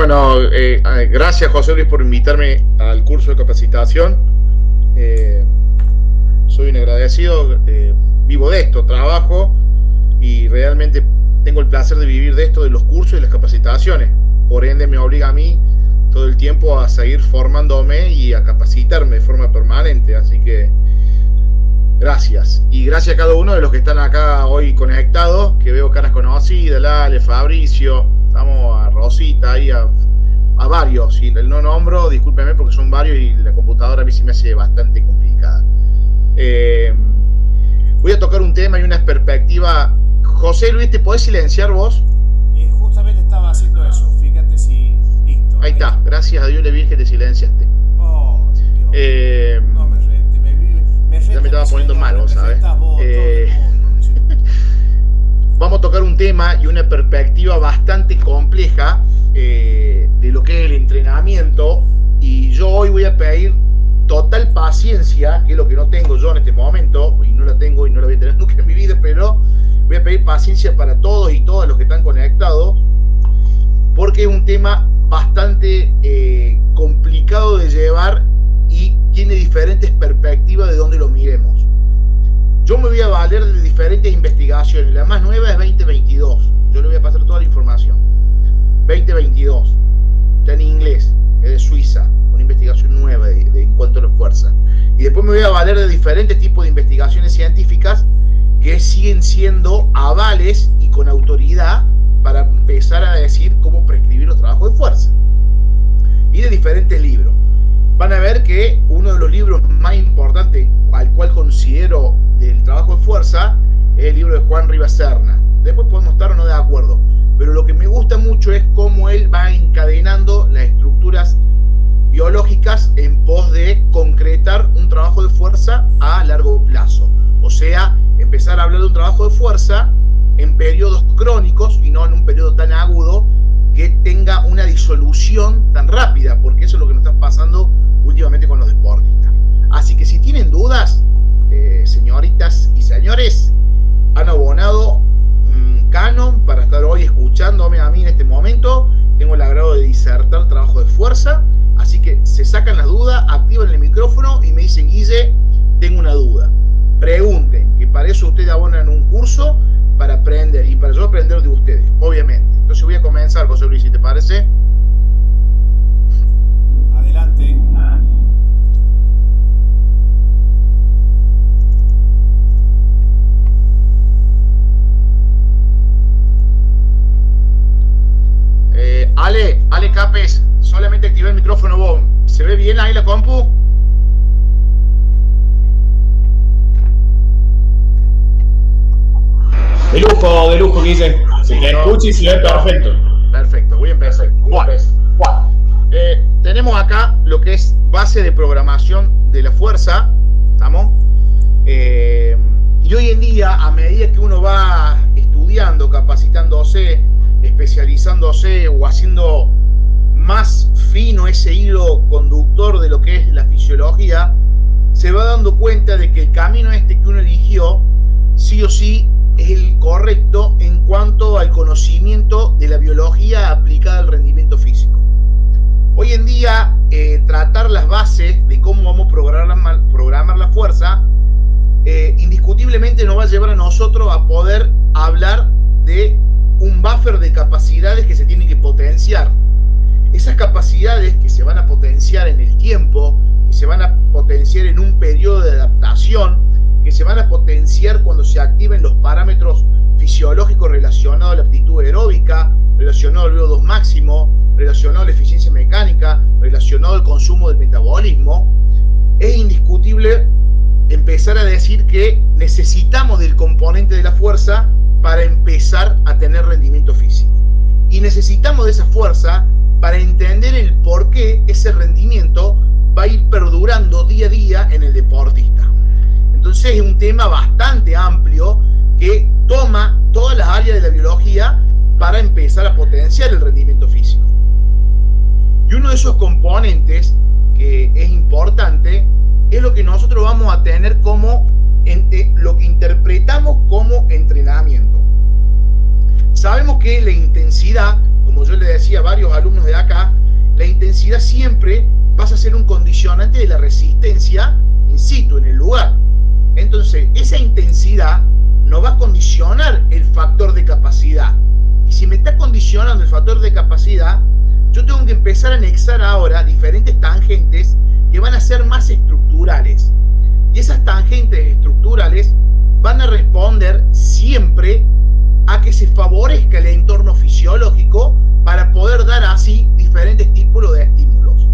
Bueno, gracias José Luis por invitarme al curso de capacitación. Soy un agradecido, vivo de esto, trabajo y realmente tengo el placer de vivir de esto, de los cursos y las capacitaciones. Por ende me obliga a mí todo el tiempo a seguir formándome y a capacitarme de forma permanente. Así que gracias. Y gracias a cada uno de los que están acá hoy conectados, que veo caras conocidas, Lale, Fabricio, estamos a Rosita y a varios. Si no nombro, discúlpeme porque son varios y la computadora a mí se me hace bastante complicada. Voy a tocar un tema y una perspectiva. José Luis, ¿te podés silenciar vos? Justamente estaba haciendo eso, fíjate si... Listo. Ahí está, gracias a Dios le vi que te silenciaste. Oh, Dios. No, me ya me estaba poniendo mal, vos sabés. Vamos a tocar un tema y una perspectiva bastante compleja de lo que es el entrenamiento, y yo hoy voy a pedir total paciencia, que es lo que no tengo yo en este momento, y no la tengo y no la voy a tener nunca en mi vida, pero voy a pedir paciencia para todos y todas los que están conectados, porque es un tema bastante complicado de llevar y tiene diferentes perspectivas de donde lo miremos. Yo me voy a valer de diferentes investigaciones. La más nueva es 2022. Yo le voy a pasar toda la información. 2022. Está en inglés. Es de Suiza. Una investigación nueva en cuanto a la fuerza. Y después me voy a valer de diferentes tipos de investigaciones científicas que siguen siendo avales y con autoridad para empezar a decir cómo prescribir los trabajos de fuerza. Y de diferentes libros. Van a ver que uno de los libros más importantes, al cual considero del trabajo de fuerza, es el libro de Juan Rivas Serna. Después podemos estar o no de acuerdo, pero lo que me gusta mucho es cómo él va encadenando las estructuras biológicas en pos de concretar un trabajo de fuerza a largo plazo. O sea, empezar a hablar de un trabajo de fuerza en periodos crónicos y no en un periodo tan agudo que tenga una disolución tan rápida, porque eso es lo que nos está pasando últimamente con los deportistas. Así que si tienen dudas, señoritas y señores, han abonado canon para estar hoy escuchándome a mí en este momento. Tengo el agrado de disertar trabajo de fuerza, así que se sacan las dudas, activan el micrófono y me dicen: Guille, tengo una duda. Pregunten, que para eso ustedes abonan un curso para aprender y para yo aprender de ustedes, obviamente. Entonces voy a comenzar, José Luis, si te parece. Adelante. Ale Capes, solamente activé el micrófono vos. ¿Se ve bien ahí la compu? De lujo, Guille. Se te escucha y se ve perfecto. Perfecto, voy a empezar. Bueno, tenemos acá lo que es base de programación de la fuerza. ¿Estamos? Y hoy en día, a medida que uno va estudiando, capacitándose, especializándose o haciendo más fino ese hilo conductor de lo que es la fisiología, se va dando cuenta de que el camino que uno eligió, sí o sí, es el correcto en cuanto al conocimiento de la biología aplicada al rendimiento físico. Hoy en día, tratar las bases de cómo vamos a programar la fuerza, indiscutiblemente nos va a llevar a nosotros a poder hablar de un buffer de capacidades que se tienen que potenciar. Esas capacidades que se van a potenciar en el tiempo, que se van a potenciar en un periodo de adaptación, que se van a potenciar cuando se activen los parámetros fisiológicos relacionados a la aptitud aeróbica, relacionado al VO2 máximo, relacionado a la eficiencia mecánica, relacionado al consumo del metabolismo. Es indiscutible empezar a decir que necesitamos del componente de la fuerza para empezar a tener rendimiento físico. Y necesitamos de esa fuerza para entender el por qué ese rendimiento va a ir perdurando día a día en el deportista. Entonces es un tema bastante amplio que toma todas las áreas de la biología para empezar a potenciar el rendimiento físico. Y uno de esos componentes que es importante es lo que nosotros vamos a tener como lo que interpretamos como entrenamiento. Sabemos que la intensidad, como como yo le decía a varios alumnos de acá, la intensidad siempre pasa a ser un condicionante de la resistencia in situ, en el lugar. Entonces, esa intensidad no va a condicionar el factor de capacidad. Y si me está condicionando el factor de capacidad, yo tengo que empezar a anexar ahora diferentes tangentes que van a ser más estructurales. Y esas tangentes estructurales van a responder siempre a que se favorezca el entorno fisiológico para poder dar así diferentes tipos de estímulos.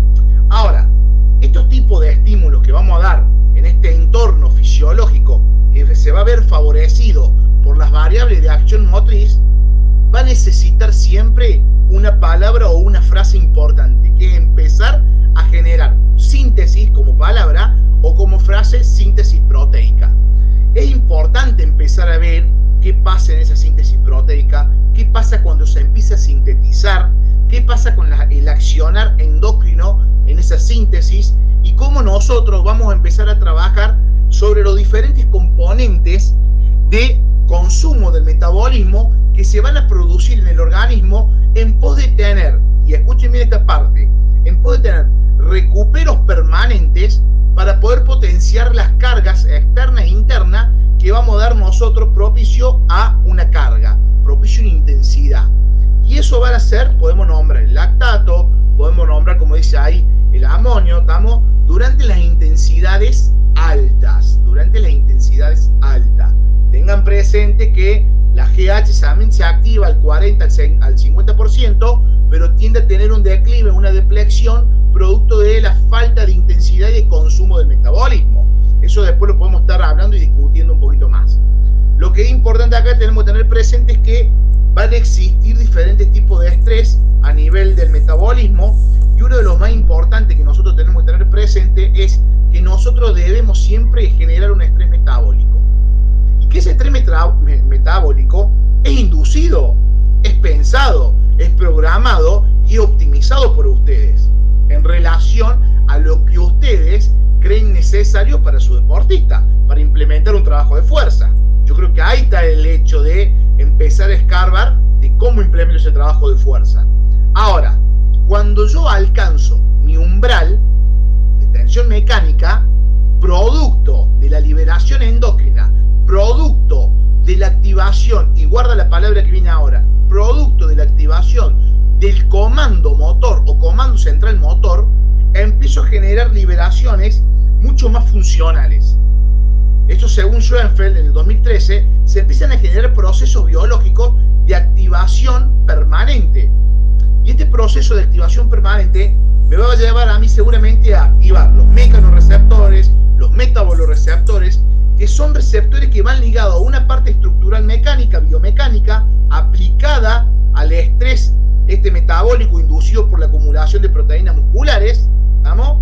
Ahora, estos tipos de estímulos que vamos a dar en este entorno fisiológico que se va a ver favorecido por las variables de acción motriz, va a necesitar siempre una palabra o una frase importante, que es empezar a generar síntesis como palabra o como frase síntesis proteica. Es importante empezar a ver qué pasa en esa síntesis proteica, qué pasa cuando se empieza a sintetizar, qué pasa con el accionar endocrino en esa síntesis y cómo nosotros vamos a empezar a trabajar sobre los diferentes componentes de consumo del metabolismo que se van a producir en el organismo en pos de tener, y escuchen bien esta parte, en pos de tener recuperos permanentes para poder potenciar las cargas externas e internas que vamos a dar nosotros propicio a una carga, propicio a una intensidad. Y eso va a ser, podemos nombrar el lactato, podemos nombrar, como dice ahí, el amonio, estamos durante las intensidades altas, Tengan presente que la GH también se activa al 40, al 50%, pero tiende a tener un declive, una deflexión, producto de la falta de intensidad y de consumo del metabolismo. Eso después lo podemos estar hablando y discutiendo un poquito más. Lo que es importante acá tenemos que tener presente es que van a existir diferentes tipos de estrés a nivel del metabolismo, y uno de los más importantes que nosotros tenemos que tener presente es que nosotros debemos siempre generar un estrés metabólico. Y que ese estrés metabólico es inducido, es pensado, es programado y optimizado por ustedes en relación a lo que ustedes creen necesario para su deportista, para implementar un trabajo de fuerza. Yo creo que ahí está el hecho de empezar a escarbar de cómo implemento ese trabajo de fuerza. Ahora, cuando yo alcanzo mi umbral de tensión mecánica, producto de la liberación endocrina, producto de la activación, y guarda la palabra que viene ahora, producto de la activación del comando motor o comando central motor, empiezo a generar liberaciones mucho más funcionales. Esto, según Schoenfeld, en el 2013, se empiezan a generar procesos biológicos de activación permanente. Y este proceso de activación permanente me va a llevar a mí seguramente a activar los mecanorreceptores, los metabolorreceptores, que son receptores que van ligados a una parte estructural mecánica, biomecánica, aplicada al estrés metabólico inducido por la acumulación de proteínas musculares, ¿estamos?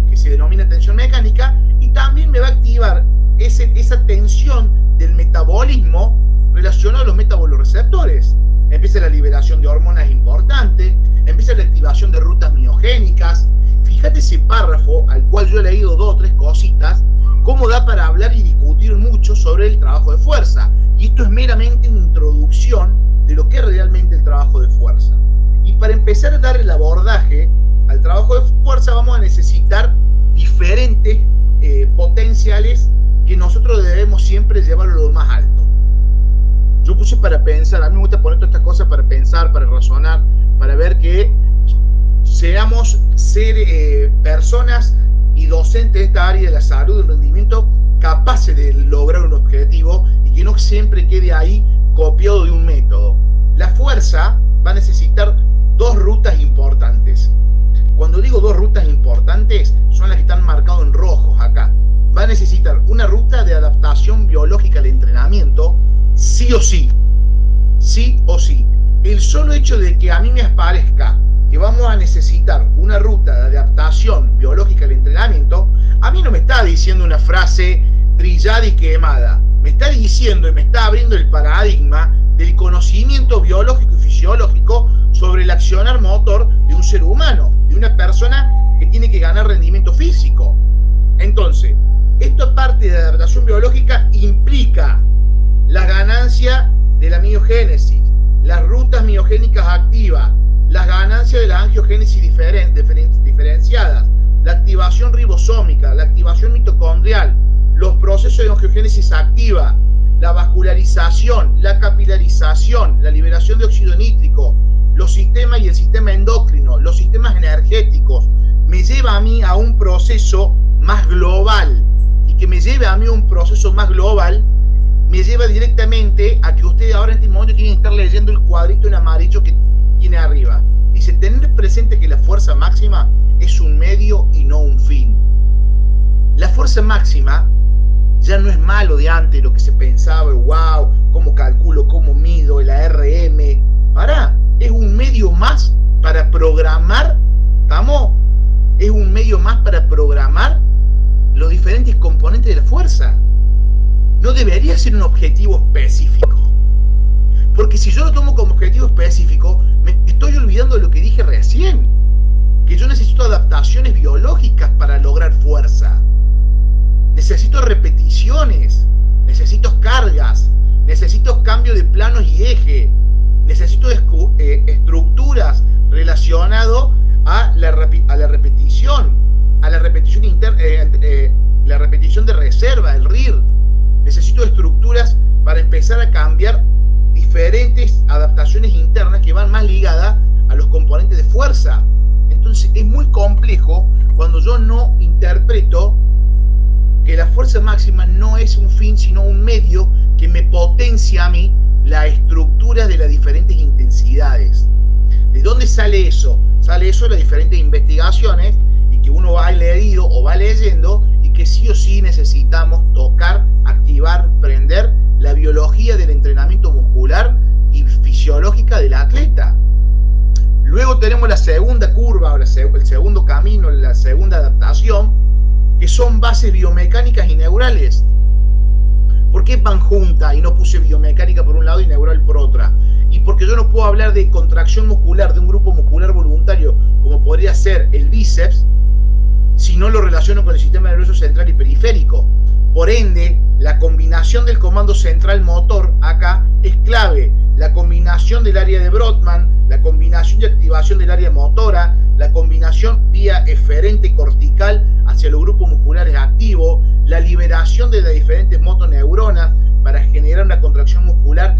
Que se denomina tensión mecánica, y también me va a activar esa tensión del metabolismo relacionado a los metabolorreceptores. Empieza la liberación de hormonas importantes, empieza la activación de rutas miogénicas. Fíjate ese párrafo al cual yo he leído 2 o 3 cositas, cómo da para hablar y discutir mucho sobre el trabajo de fuerza. Y esto es meramente una introducción de lo que es realmente el trabajo de fuerza. Y para empezar a dar el abordaje al trabajo de fuerza vamos a necesitar diferentes potenciales que nosotros debemos siempre llevar a lo más alto. Yo puse para pensar, a mí me gusta poner todas estas cosas para pensar, para razonar, para ver que seamos personas y docentes de esta área de la salud y del rendimiento capaces de lograr un objetivo y que no siempre quede ahí copiado de un método. La fuerza va a necesitar 2 rutas importantes. Cuando digo 2 rutas importantes, son las que están marcadas en rojos acá. Va a necesitar una ruta de adaptación biológica al entrenamiento, sí o sí. Sí o sí. El solo hecho de que a mí me aparezca que vamos a necesitar una ruta de adaptación biológica al entrenamiento, a mí no me está diciendo una frase trillada y quemada. Me está diciendo y me está abriendo el paradigma del conocimiento biológico y fisiológico sobre el accionar motor de un ser humano, de una persona que tiene que ganar rendimiento físico. Entonces, esta parte de adaptación biológica implica la ganancia de la miogénesis, las rutas angiogénicas activas, las ganancias de la angiogénesis diferenciadas, la activación ribosómica, la activación mitocondrial, los procesos de angiogénesis activa, la vascularización, la capilarización, la liberación de óxido nítrico, los sistemas y el sistema endocrino, los sistemas energéticos, me lleva a mí a un proceso más global. Y que me lleve a mí a un proceso más global, me lleva directamente a que ustedes ahora en este momento tienen que estar leyendo el cuadrito en amarillo que tiene arriba. Dice, tener presente que la fuerza máxima es un medio y no un fin. La fuerza máxima ya no es malo de antes, lo que se pensaba, wow, cómo calculo, cómo mido, el ARM. Ahora, es un medio más para programar, ¿estamos? Es un medio más para programar los diferentes componentes de la fuerza. No debería ser un objetivo específico. Porque si yo lo tomo como objetivo específico, me estoy olvidando de lo que dije recién. Que yo necesito adaptaciones biológicas para lograr fuerza. Necesito repeticiones, necesito cargas, necesito cambio de planos y eje, necesito estructuras relacionadas a la repetición, la repetición de reserva, el RIR. Necesito estructuras para empezar a cambiar diferentes adaptaciones internas que van más ligadas a los componentes de fuerza. Entonces es muy complejo cuando yo no interpreto que la fuerza máxima no es un fin, sino un medio que me potencia a mí la estructura de las diferentes intensidades. ¿De dónde sale eso? Sale eso de las diferentes investigaciones y que uno va leído o va leyendo y que sí o sí necesitamos tocar, activar, prender la biología del entrenamiento muscular y fisiológica del atleta. Luego tenemos la segunda curva, el segundo camino, la segunda adaptación, que son bases biomecánicas y neurales. ¿Por qué van juntas y no puse biomecánica por un lado y neural por otra? Y porque yo no puedo hablar de contracción muscular de un grupo muscular voluntario como podría ser el bíceps si no lo relaciono con el sistema nervioso central y periférico. Por ende, la combinación del comando central motor acá es clave. La combinación del área de Brodmann, la combinación y activación del área motora, la combinación vía eferente cortical hacia los grupos musculares activos, la liberación de las diferentes motoneuronas para generar una contracción muscular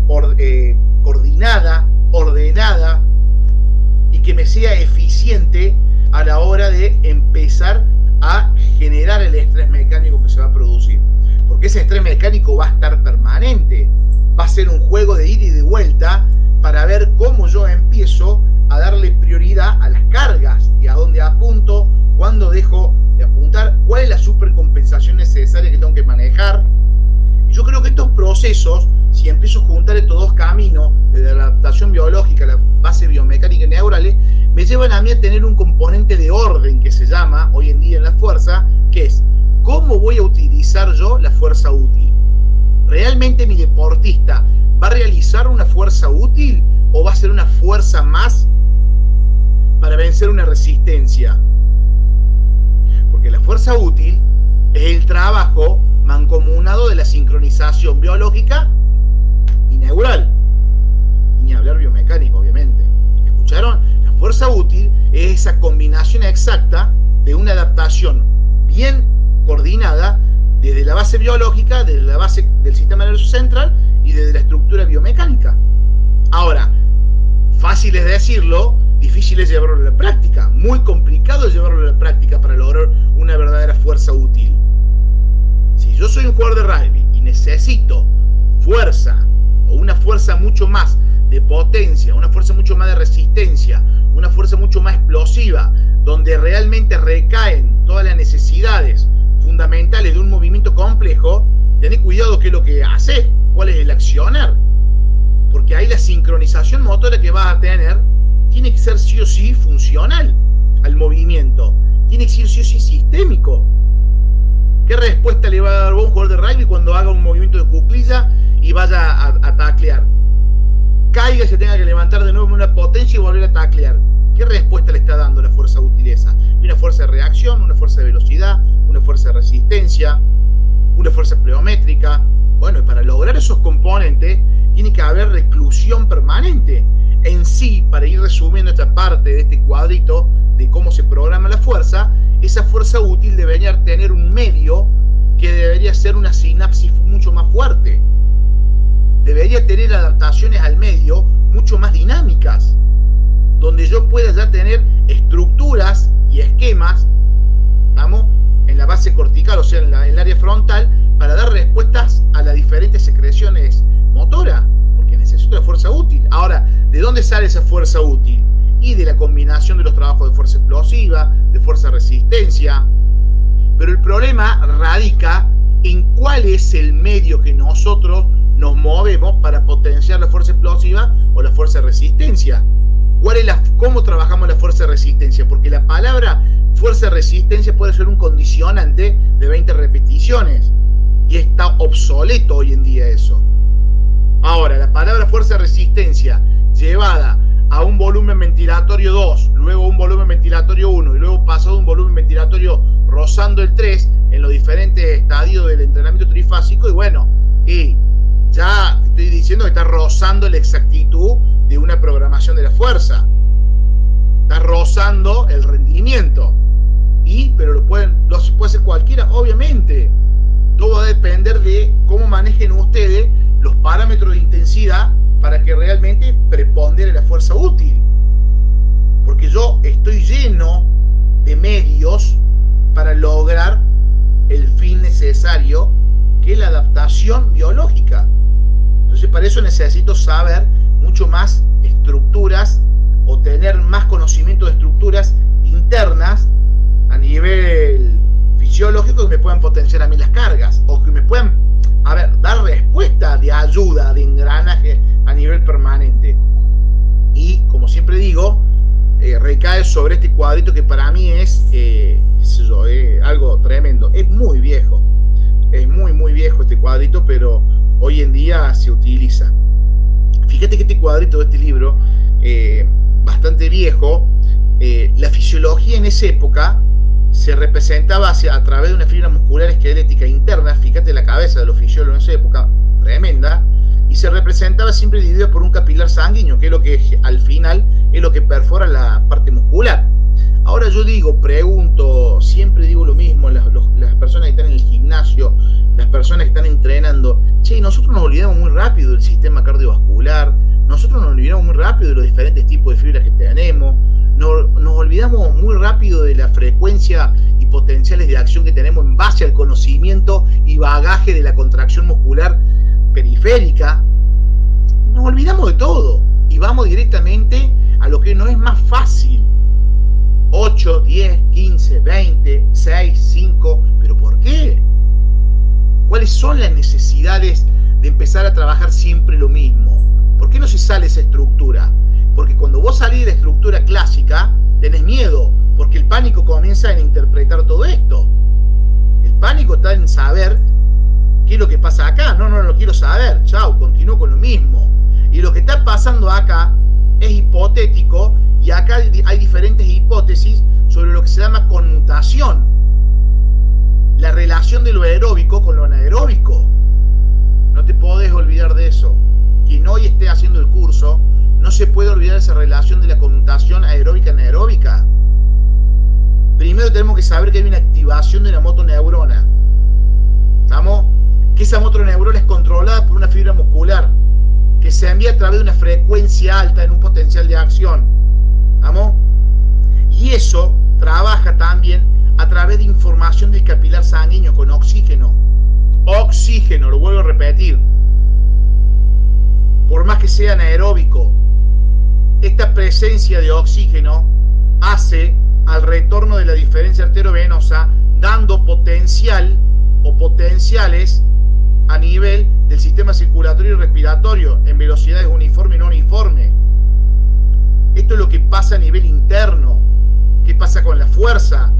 coordinada, ordenada y que me sea eficiente a la hora de empezar a generar el estrés mecánico que se va a producir. Porque ese estrés mecánico va a estar permanente, va a ser un juego de ida y de vuelta para ver cómo yo empiezo a darle prioridad a las cargas y a dónde apunto, cuándo dejo de apuntar, cuál es la supercompensación necesaria que tengo que manejar. Y yo creo que estos procesos, si empiezo a juntar estos dos caminos, desde la adaptación biológica, la base biomecánica y neurales, me llevan a mí a tener un componente de orden que se llama hoy en día en la fuerza, que es ¿cómo voy a utilizar yo la fuerza útil? ¿Realmente mi deportista va a realizar una fuerza útil o va a ser una fuerza más para vencer una resistencia? Porque la fuerza útil es el trabajo mancomunado de la sincronización biológica y neural. Y ni hablar biomecánico, obviamente. ¿Escucharon? La fuerza útil es esa combinación exacta de una adaptación bien coordinada desde la base biológica, desde la base del sistema nervioso central y desde la estructura biomecánica. Ahora, fácil es decirlo, difícil es llevarlo a la práctica, muy complicado es llevarlo a la práctica para lograr una verdadera fuerza útil. Si yo soy un jugador de rugby y necesito fuerza, o una fuerza mucho más de potencia, una fuerza mucho más de resistencia, una fuerza mucho más explosiva, donde realmente recaen todas las necesidades fundamentales de un movimiento complejo, tened cuidado qué es lo que hace, cuál es el accionar, porque ahí la sincronización motora que vas a tener tiene que ser sí o sí funcional al movimiento, tiene que ser sí o sí sistémico. ¿Qué respuesta le va a dar a un jugador de rugby cuando haga un movimiento de cuclilla y vaya a taclear? Caiga y se tenga que levantar de nuevo en una potencia y volver a taclear. ¿Qué respuesta le está dando la fuerza utileza? Una fuerza de reacción, una fuerza de velocidad, una fuerza de resistencia, una fuerza pleométrica. Bueno, y para lograr esos componentes tiene que haber generar reclusión permanente. En sí, para ir resumiendo esta parte de este cuadrito de cómo se programa la fuerza, esa fuerza útil debería tener un medio que debería ser una sinapsis mucho más fuerte. Debería tener adaptaciones al medio mucho más dinámicas, donde yo pueda ya tener estructuras y esquemas, ¿estamos?, en la base cortical, o sea, en el área frontal, para dar respuestas a las diferentes secreciones motoras, porque necesito la fuerza útil. Ahora, ¿de dónde sale esa fuerza útil? Y de la combinación de los trabajos de fuerza explosiva, de fuerza resistencia. Pero el problema radica en cuál es el medio que nosotros nos movemos para potenciar la fuerza explosiva o la fuerza de resistencia. ¿Cómo trabajamos la fuerza de resistencia? Porque la palabra fuerza de resistencia puede ser un condicionante de 20 repeticiones y está obsoleto hoy en día eso. Ahora, la palabra fuerza de resistencia llevada a un volumen ventilatorio 2, luego un volumen ventilatorio 1 y luego pasado a un volumen ventilatorio rozando el 3 en los diferentes estadios del entrenamiento trifásico, y bueno, y ya estoy diciendo que está rozando la exactitud de una programación de la fuerza, está rozando el rendimiento, pero lo puede hacer cualquiera, obviamente. Todo va a depender de cómo manejen ustedes los parámetros de intensidad para que realmente prepondere la fuerza útil, porque yo estoy lleno de medios para lograr el fin necesario, que es la adaptación biológica. Entonces, para eso necesito saber mucho más estructuras o tener más conocimiento de estructuras internas a nivel fisiológico que me puedan potenciar a mí las cargas, o que me puedan, dar respuesta de ayuda, de engranaje a nivel permanente. Y, como siempre digo, recae sobre este cuadrito que para mí es, algo tremendo. Es muy viejo, es muy viejo este cuadrito, pero hoy en día se utiliza. Fíjate que este cuadrito de este libro, bastante viejo, la fisiología en esa época se representaba a través de una fibra muscular esquelética interna. Fíjate la cabeza de los fisiólogos en esa época, tremenda, y se representaba siempre dividido por un capilar sanguíneo, que es lo que al final es lo que perfora la parte muscular. Ahora yo pregunto, siempre digo lo mismo, las personas que están en el gimnasio, las personas que están entrenando, nosotros nos olvidamos muy rápido del sistema cardiovascular, nosotros nos olvidamos muy rápido de los diferentes tipos de fibras que tenemos, nos olvidamos muy rápido de la frecuencia y potenciales de acción que tenemos en base al conocimiento y bagaje de la contracción muscular periférica. Nos olvidamos de todo y vamos directamente a lo que no es más fácil. 8, 10, 15, 20, 6, 5, ¿pero por qué? ¿Cuáles son las necesidades de empezar a trabajar siempre lo mismo? ¿Por qué no se sale esa estructura? Porque cuando vos salís de la estructura clásica, tenés miedo, porque el pánico comienza en interpretar todo esto. El pánico está en saber qué es lo que pasa acá. No lo quiero saber, chao, continúo con lo mismo. Y lo que está pasando acá es hipotético, y acá hay diferentes hipótesis sobre lo que se llama conmutación. La relación de lo aeróbico con lo anaeróbico. No te podés olvidar de eso. Quien hoy esté haciendo el curso, no se puede olvidar esa relación de la conmutación aeróbica-anaeróbica. Primero tenemos que saber que hay una activación de una motoneurona. ¿Estamos? Que esa motoneurona es controlada por una fibra muscular que se envía a través de una frecuencia alta en un potencial de acción. ¿Estamos? Y eso trabaja también a través de información del capilar sanguíneo con oxígeno. Oxígeno, lo vuelvo a repetir. Por más que sea anaeróbico, esta presencia de oxígeno hace al retorno de la diferencia arteriovenosa, dando potencial o potenciales a nivel del sistema circulatorio y respiratorio en velocidades uniforme y no uniforme. Esto es lo que pasa a nivel interno. ¿Qué pasa con la fuerza?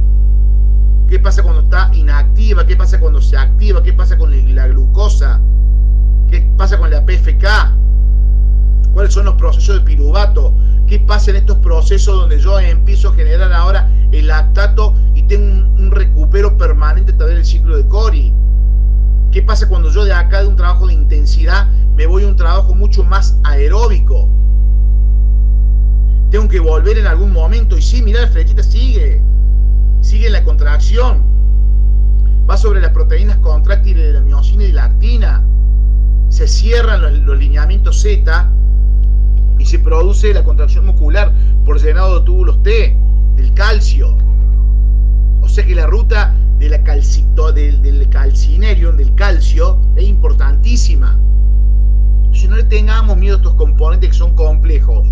¿Qué pasa cuando está inactiva? ¿Qué pasa cuando se activa? ¿Qué pasa con la glucosa? ¿Qué pasa con la PFK? ¿Cuáles son los procesos de piruvato? ¿Qué pasa en estos procesos donde yo empiezo a generar ahora el lactato y tengo un recupero permanente a través del ciclo de Cori? ¿Qué pasa cuando yo de acá de un trabajo de intensidad me voy a un trabajo mucho más aeróbico? Tengo que volver en algún momento y sí, mirá, la flechita sigue en la contracción, va sobre las proteínas contráctiles de la miosina y la actina, se cierran los lineamientos Z y se produce la contracción muscular por llenado de túbulos T, del calcio. O sea que la ruta de la del calcinerium, del calcio, es importantísima. Si no le tengamos miedo a estos componentes que son complejos,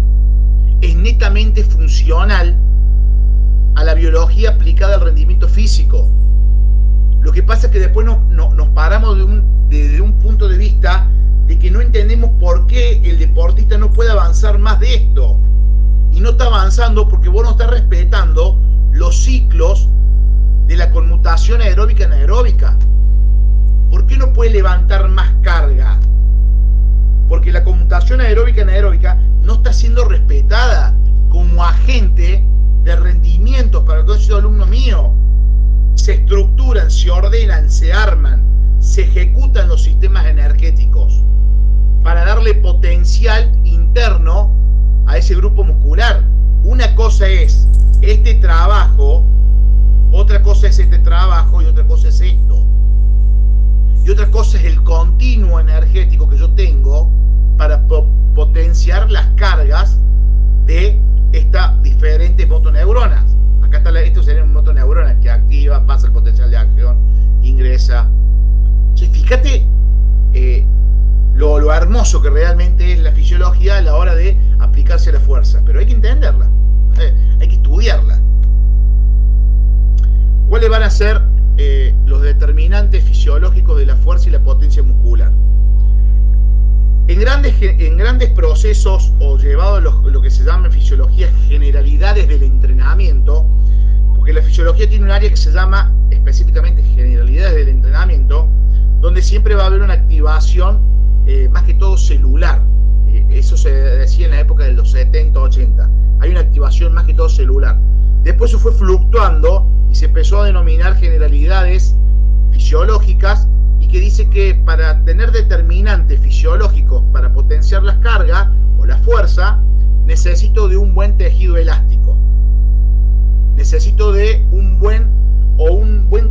es netamente funcional a la biología aplicada al rendimiento físico. Lo que pasa es que después nos paramos desde un punto de vista de que no entendemos por qué el deportista no puede avanzar más de esto. Y no está avanzando porque vos no estás respetando los ciclos de la conmutación aeróbica anaeróbica. ¿Por qué no puede levantar más carga? Porque la conmutación aeróbica anaeróbica no está siendo respetada como agente de rendimientos para todo ese alumno mío. Se estructuran, se ordenan, se arman, se ejecutan los sistemas energéticos para darle potencial interno a ese grupo muscular. Una cosa es este trabajo, otra cosa es este trabajo y otra cosa es esto. Y otra cosa es el continuo energético que yo tengo para potenciar las cargas de estas diferentes motoneuronas. Acá está esto sería una motoneurona que activa, pasa el potencial de acción, ingresa. Entonces, fíjate lo hermoso que realmente es la fisiología a la hora de aplicarse a la fuerza, pero hay que entenderla, hay que estudiarla. ¿Cuáles van a ser los determinantes fisiológicos de la fuerza y la potencia muscular? En grandes procesos o llevados a lo que se llama en fisiología generalidades del entrenamiento, porque la fisiología tiene un área que se llama específicamente generalidades del entrenamiento, donde siempre va a haber una activación más que todo celular. Eso se decía en la época de los 70, 80. Hay una activación más que todo celular. Después se fue fluctuando y se empezó a denominar generalidades fisiológicas, y que dice que para tener determinantes fisiológicos para potenciar las cargas o la fuerza, necesito de un buen tejido elástico. Necesito de un buen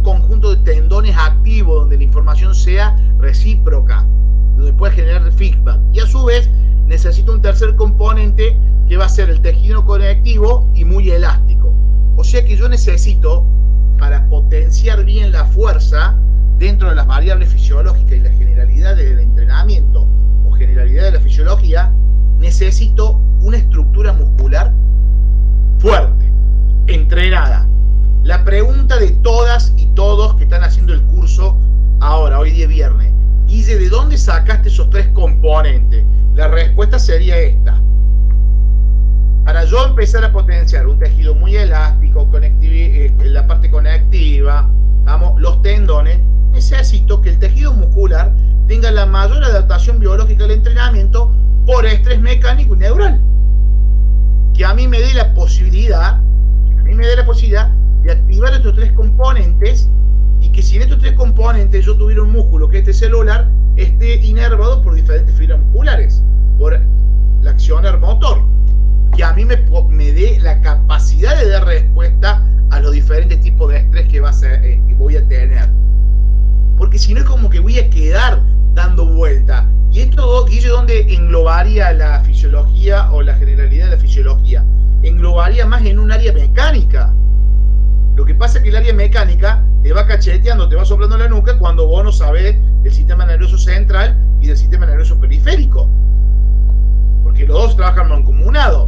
conjunto de tendones activos donde la información sea recíproca, donde pueda generar feedback. Y a su vez necesito un tercer componente que va a ser el tejido conectivo y muy elástico. O sea que yo necesito, para potenciar bien la fuerza dentro de las variables fisiológicas y las generalidades del entrenamiento o generalidad de la fisiología, necesito una estructura muscular fuerte, entrenada. La pregunta de todas y todos que están haciendo el curso ahora, hoy día viernes: Guille, ¿de dónde sacaste esos tres componentes? La respuesta sería esta: para yo empezar a potenciar un tejido muy elástico, la parte conectiva, los tendones, necesito que el tejido muscular tenga la mayor adaptación biológica al entrenamiento por estrés mecánico y neural. Que a mí me dé la posibilidad de activar estos tres componentes, y que si en estos tres componentes yo tuviera un músculo que esté celular, esté inervado por diferentes fibras musculares, por la accionar motor, que a mí me dé la capacidad de dar respuesta a los diferentes tipos de estrés que voy a tener. Porque si no es como que voy a quedar dando vuelta. Y esto, Guille, ¿dónde englobaría la fisiología o la generalidad de la fisiología? Englobaría más en un área mecánica. Lo que pasa es que el área mecánica te va cacheteando, te va soplando la nuca cuando vos no sabés del sistema nervioso central y del sistema nervioso periférico. Porque los dos trabajan mancomunados.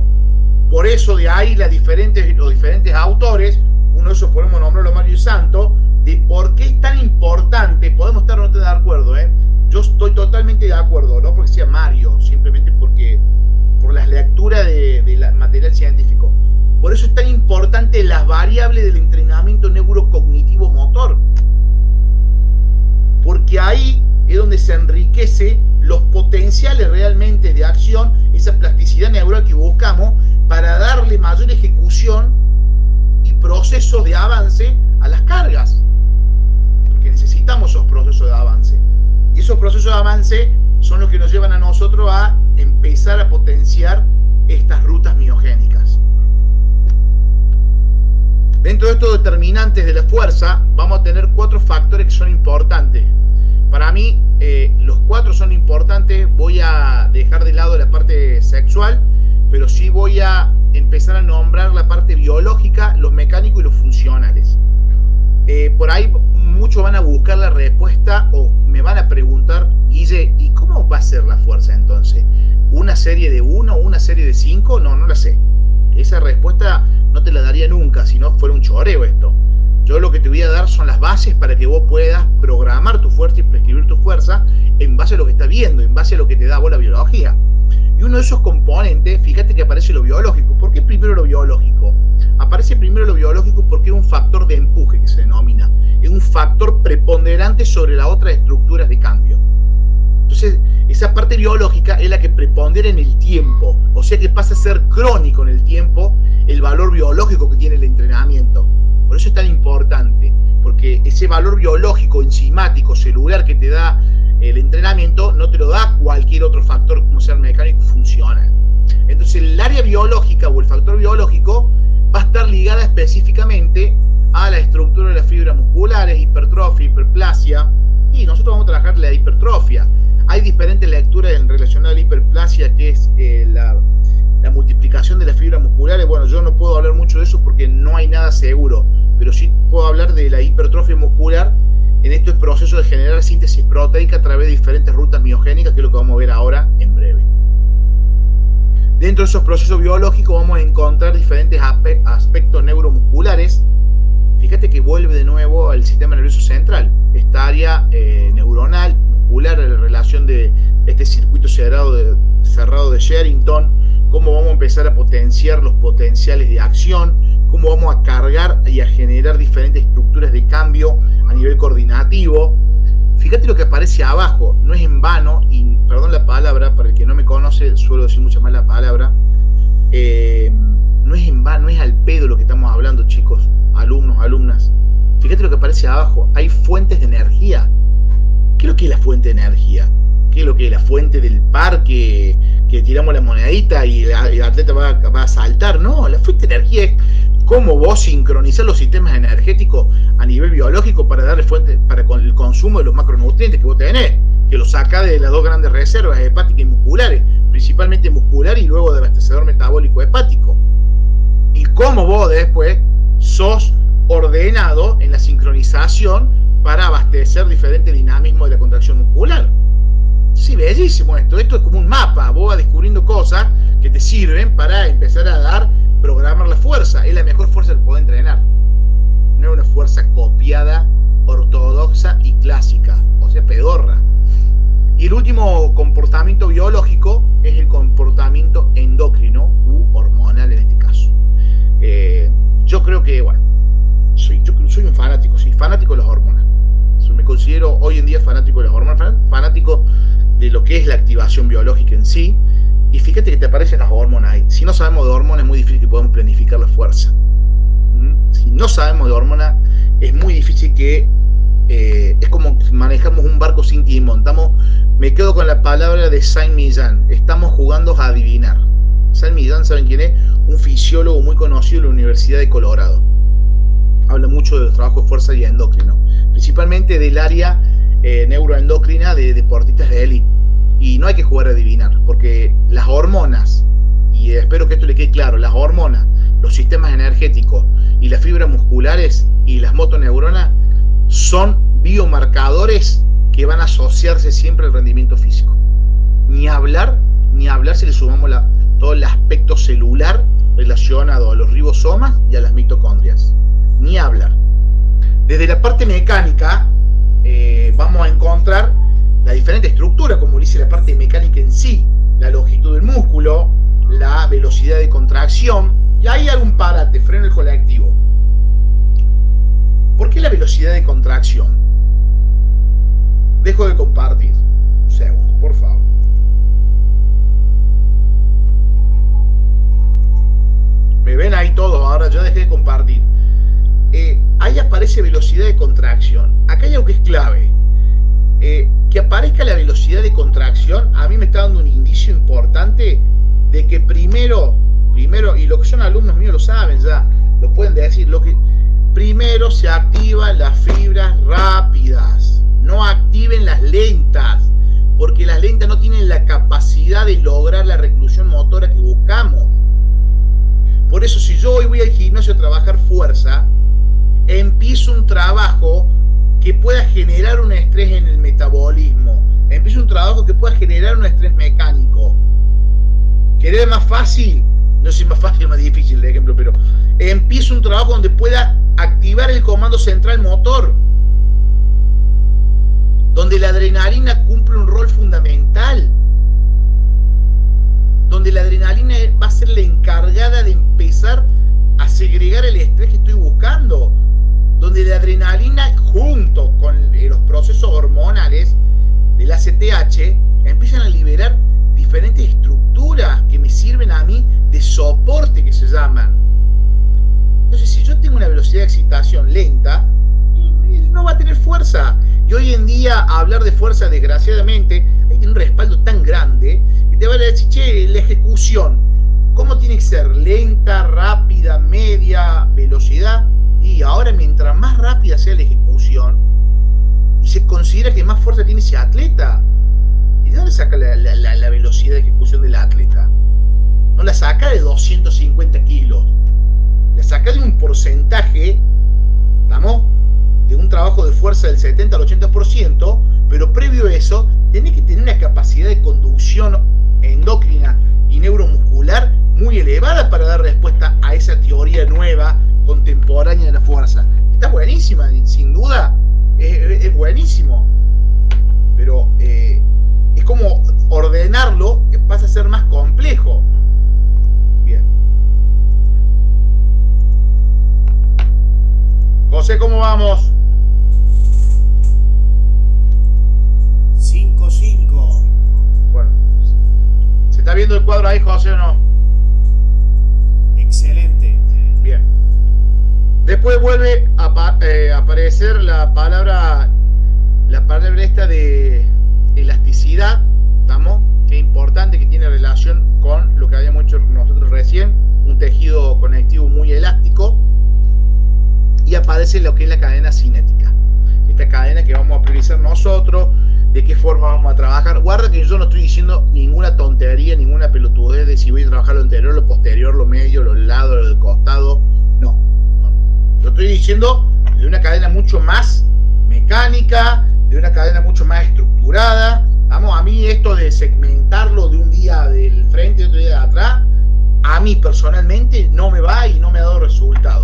Por eso de ahí los diferentes autores, uno de esos podemos nombrarlo Mario Santo, de por qué es tan importante. Podemos estar o no estar de acuerdo, yo estoy totalmente de acuerdo, no porque sea Mario, simplemente por las lecturas de material científico. Por eso es tan importante las variables del entrenamiento neurocognitivo motor, porque ahí es donde se enriquece los potenciales realmente de acción, esa plasticidad neural que buscamos para darle mayor ejecución y procesos de avance a las cargas, porque necesitamos esos procesos de avance. Y esos procesos de avance son los que nos llevan a nosotros a empezar a potenciar estas rutas miogénicas. Dentro de estos determinantes de la fuerza, vamos a tener 4 factores que son importantes. Para mí, los 4 son importantes. Voy a dejar de lado la parte sexual, pero sí voy a empezar a nombrar la parte biológica, los mecánicos y los funcionales. Por ahí muchos van a buscar la respuesta o me van a preguntar, Guille, ¿y cómo va a ser la fuerza entonces? ¿Una serie de 1 o una serie de 5? No, no la sé. Esa respuesta no te la daría nunca, si no fuera un choreo esto. Yo lo que te voy a dar son las bases para que vos puedas programar tu fuerza y prescribir tu fuerza en base a lo que estás viendo, en base a lo que te da vos la biología. Y uno de esos componentes, fíjate que aparece lo biológico. ¿Por qué primero lo biológico? Aparece primero lo biológico porque es un factor de empuje que se denomina. Es un factor preponderante sobre las otras estructuras de cambio. Entonces, esa parte biológica es la que prepondera en el tiempo. O sea que pasa a ser crónico en el tiempo el valor biológico que tiene el entrenamiento. Por eso es tan importante, porque ese valor biológico, enzimático, celular que te da el entrenamiento, no te lo da cualquier otro factor como ser mecánico funcional. Entonces el área biológica o el factor biológico va a estar ligada específicamente a la estructura de las fibras musculares, hipertrofia, hiperplasia, y nosotros vamos a trabajar la hipertrofia. Hay diferentes lecturas en relación a la hiperplasia, que es la multiplicación de las fibras musculares. Bueno, yo no puedo hablar mucho de eso porque no hay nada seguro, pero sí puedo hablar de la hipertrofia muscular en este proceso de generar síntesis proteica a través de diferentes rutas miogénicas, que es lo que vamos a ver ahora en breve. Dentro de esos procesos biológicos vamos a encontrar diferentes aspectos neuromusculares. Fíjate que vuelve de nuevo al sistema nervioso central, esta área neuronal, muscular, la relación de este circuito cerrado de Sherrington, cómo vamos a empezar a potenciar los potenciales de acción, cómo vamos a cargar y a generar diferentes estructuras de cambio a nivel coordinativo. Fíjate lo que aparece abajo, no es en vano, y perdón la palabra, para el que no me conoce, suelo decir mucho más la palabra, no es en vano, no es al pedo lo que estamos hablando, chicos, alumnos, alumnas. Fíjate lo que aparece abajo, hay fuentes de energía. ¿Qué es lo que es la fuente de energía? ¿Qué es lo que es la fuente del parque que tiramos la monedita y el atleta va a saltar? No, la fuente de energía es cómo vos sincronizar los sistemas energéticos a nivel biológico para darle fuente para el consumo de los macronutrientes que vos tenés, que lo saca de las 2 grandes reservas hepáticas y musculares, principalmente muscular y luego de abastecedor metabólico hepático. Y cómo vos después sos ordenado en la sincronización para abastecer diferentes dinamismos de la contracción muscular. Sí, bellísimo esto. Esto es como un mapa. Vos vas descubriendo cosas que te sirven para empezar a programar la fuerza. Es la mejor fuerza que podés entrenar. No es una fuerza copiada, ortodoxa y clásica. O sea, pedorra. Y el último comportamiento biológico es el comportamiento endocrino u hormonal en este caso. Yo creo que, bueno, soy un fanático, soy fanático de las hormonas. Me considero hoy en día fanático de las hormonas, fanático de lo que es la activación biológica en sí. Y fíjate que te aparecen las hormonas ahí. Si no sabemos de hormonas es muy difícil que podamos planificar la fuerza. Si no sabemos de hormonas es muy difícil que es como manejamos un barco sin timón. Me quedo con la palabra de Saint-Millán, estamos jugando a adivinar. Saint-Millán, ¿saben quién es? Un fisiólogo muy conocido de la Universidad de Colorado. Habla mucho de los trabajos de fuerza y endocrino, principalmente del área neuroendocrina de deportistas de élite. Y no hay que jugar a adivinar, porque las hormonas, y espero que esto le quede claro, las hormonas, los sistemas energéticos y las fibras musculares y las motoneuronas son biomarcadores que van a asociarse siempre al rendimiento físico. Ni hablar si le sumamos todo el aspecto celular relacionado a los ribosomas y a las mitocondrias. Ni hablar. Desde la parte mecánica vamos a encontrar la diferente estructura, como dice la parte mecánica en sí, la longitud del músculo, la velocidad de contracción, y hay algún parate, freno el colectivo. ¿Por qué la velocidad de contracción? Dejo de compartir. Un segundo, por favor. ¿Me ven ahí todos? Ahora ya dejé de compartir. Ahí aparece velocidad de contracción. Acá hay algo que es clave. ¿Qué que aparezca la velocidad de contracción, a mí me está dando un indicio importante de que primero, y los que son alumnos míos lo saben ya, lo pueden decir, primero se activan las fibras rápidas, no activen las lentas, porque las lentas no tienen la capacidad de lograr la reclusión motora que buscamos. Por eso, si yo hoy voy al gimnasio a trabajar fuerza, empiezo un trabajo que pueda generar un estrés en el metabolismo, empiezo un trabajo que pueda generar un estrés mecánico. ¿Querés más fácil? No sé si más fácil o más difícil el ejemplo, pero empiezo un trabajo donde pueda activar el comando central motor, donde la adrenalina cumple un rol fundamental, donde la adrenalina va a ser la encargada de empezar a segregar el estrés que estoy buscando, donde la adrenalina junto con los procesos hormonales del ACTH empiezan a liberar diferentes estructuras que me sirven a mí de soporte, que se llaman. Entonces, si yo tengo una velocidad de excitación lenta, no va a tener fuerza. Y hoy en día hablar de fuerza, desgraciadamente, hay un respaldo tan grande que te van a decir, che, la ejecución, ¿cómo tiene que ser? Lenta, rápida, media, velocidad. Y ahora, mientras más rápida sea la ejecución, y se considera que más fuerza tiene ese atleta, ¿y de dónde saca la velocidad de ejecución del atleta? No la saca de 250 kilos, la saca de un porcentaje, ¿estamos? De un trabajo de fuerza del 70 al 80%, pero previo a eso, tenés que tener una capacidad de conducción endocrina y neuromuscular muy elevada para dar respuesta a esa teoría nueva, contemporánea de la fuerza. Está buenísima, sin duda, es buenísimo, pero es como ordenarlo, que pasa a ser más complejo. Bien. José, ¿cómo vamos? 5-5. Bueno, ¿se está viendo el cuadro ahí, José, o no? Excelente. Bien. Después vuelve a aparecer la palabra esta de elasticidad, ¿estamos? Que es importante, que tiene relación con lo que habíamos hecho nosotros recién, un tejido conectivo muy elástico, y aparece lo que es la cadena cinética, esta cadena que vamos a priorizar nosotros, de qué forma vamos a trabajar. Guarda que yo no estoy diciendo ninguna tontería, ninguna pelotudez de si voy a trabajar lo anterior, lo posterior, lo medio, los lados, lo del costado. No. Yo estoy diciendo de una cadena mucho más mecánica, de una cadena mucho más estructurada. Vamos, a mí esto de segmentarlo de un día del frente y otro día de atrás, a mí personalmente no me va y no me ha dado resultado.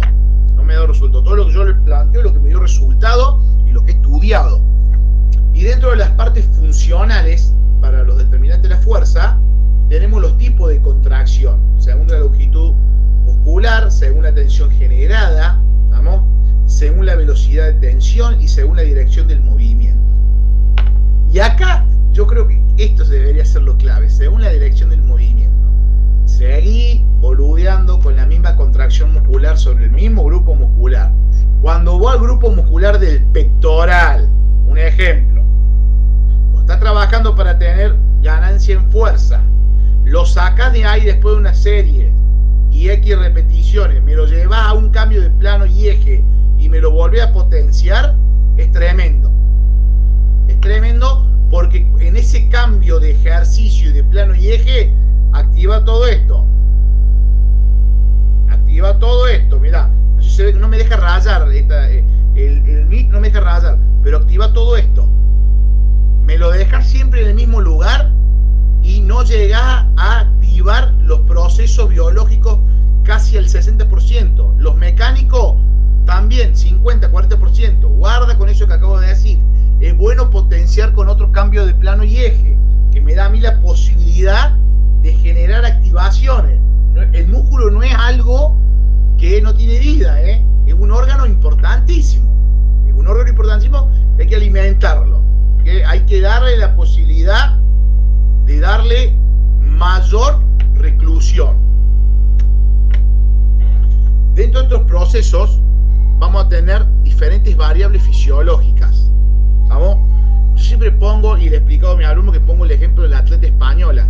No me ha dado resultado. Todo lo que yo le planteo, lo que me dio resultado y lo que he estudiado. Y dentro de las partes funcionales para los determinantes de la fuerza, tenemos los tipos de contracción, según la longitud muscular, según la tensión generada, ¿vamos? Según la velocidad de tensión y según la dirección del movimiento. Y acá yo creo que esto debería ser lo clave, según la dirección del movimiento. Seguí boludeando con la misma contracción muscular sobre el mismo grupo muscular. Cuando voy al grupo muscular del pectoral, un ejemplo, lo está trabajando para tener ganancia en fuerza, lo sacas de ahí después de una serie y X repeticiones, me lo llevas a un cambio de plano y eje y me lo volvés a potenciar, es tremendo. Es tremendo porque en ese cambio de ejercicio y de plano y eje activa todo esto. Activa todo esto, mirá. No me deja rayar, el mic no me deja rayar, pero activa todo esto. Me lo deja siempre en el mismo lugar y no llega a activar los procesos biológicos casi al 60%. Los mecánicos también, 50, 40%. Guarda con eso que acabo de decir. Es bueno potenciar con otro cambio de plano y eje, que me da a mí la posibilidad de generar activaciones. El músculo no es algo que no tiene vida, es un órgano importantísimo. Es un órgano importantísimo que hay que alimentarlo. Que hay que darle la posibilidad de darle mayor reclusión. Dentro de estos procesos vamos a tener diferentes variables fisiológicas. ¿Vamos? Yo siempre pongo, y le he explicado a mi alumno, que pongo el ejemplo de la atleta española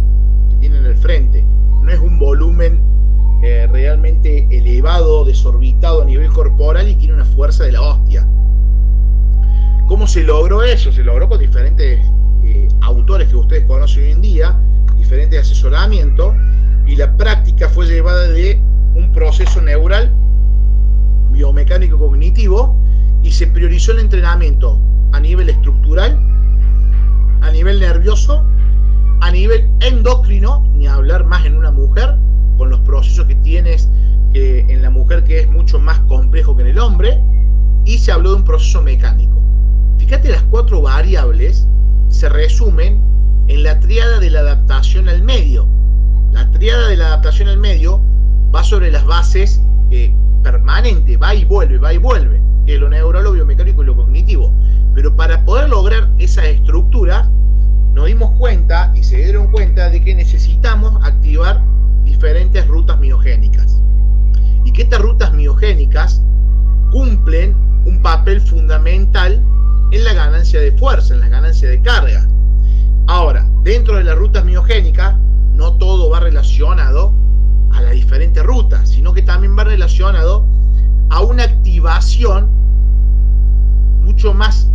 que tiene en el frente. No es un volumen realmente elevado, desorbitado a nivel corporal, y tiene una fuerza de la hostia. ¿Cómo se logró eso? Se logró con diferentes autores que ustedes conocen hoy en día, diferentes asesoramientos, y la práctica fue llevada de un proceso neural biomecánico cognitivo, y se priorizó el entrenamiento a nivel estructural, a nivel nervioso, a nivel endocrino, ni hablar más en una mujer, con los procesos que tienes en la mujer, que es mucho más complejo que en el hombre, y se habló de un proceso mecánico. Fíjate, las 4 variables se resumen en la tríada de la adaptación al medio. La tríada de la adaptación al medio va sobre las bases permanente, va y vuelve, que es lo neural, lo biomecánico y lo cognitivo. Pero para poder lograr esa estructura, nos dimos cuenta y se dieron cuenta de que necesitamos activar diferentes rutas miogénicas. Y que estas rutas miogénicas cumplen un papel fundamental en la ganancia de fuerza, en la ganancia de carga. Ahora, dentro de las rutas miogénicas, no todo va relacionado a las diferentes rutas, sino que también va relacionado a una activación mucho más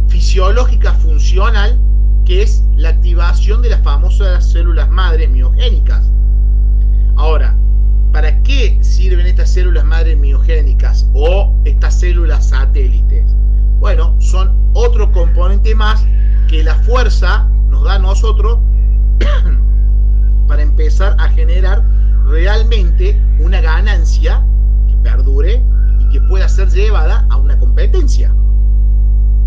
fisiológica, funcional, que es la activación de las famosas células madres miogénicas. Ahora, ¿para qué sirven estas células madres miogénicas o estas células satélites? Bueno, son otro componente más que la fuerza nos da a nosotros para empezar a generar realmente una ganancia que perdure y que pueda ser llevada a una competencia.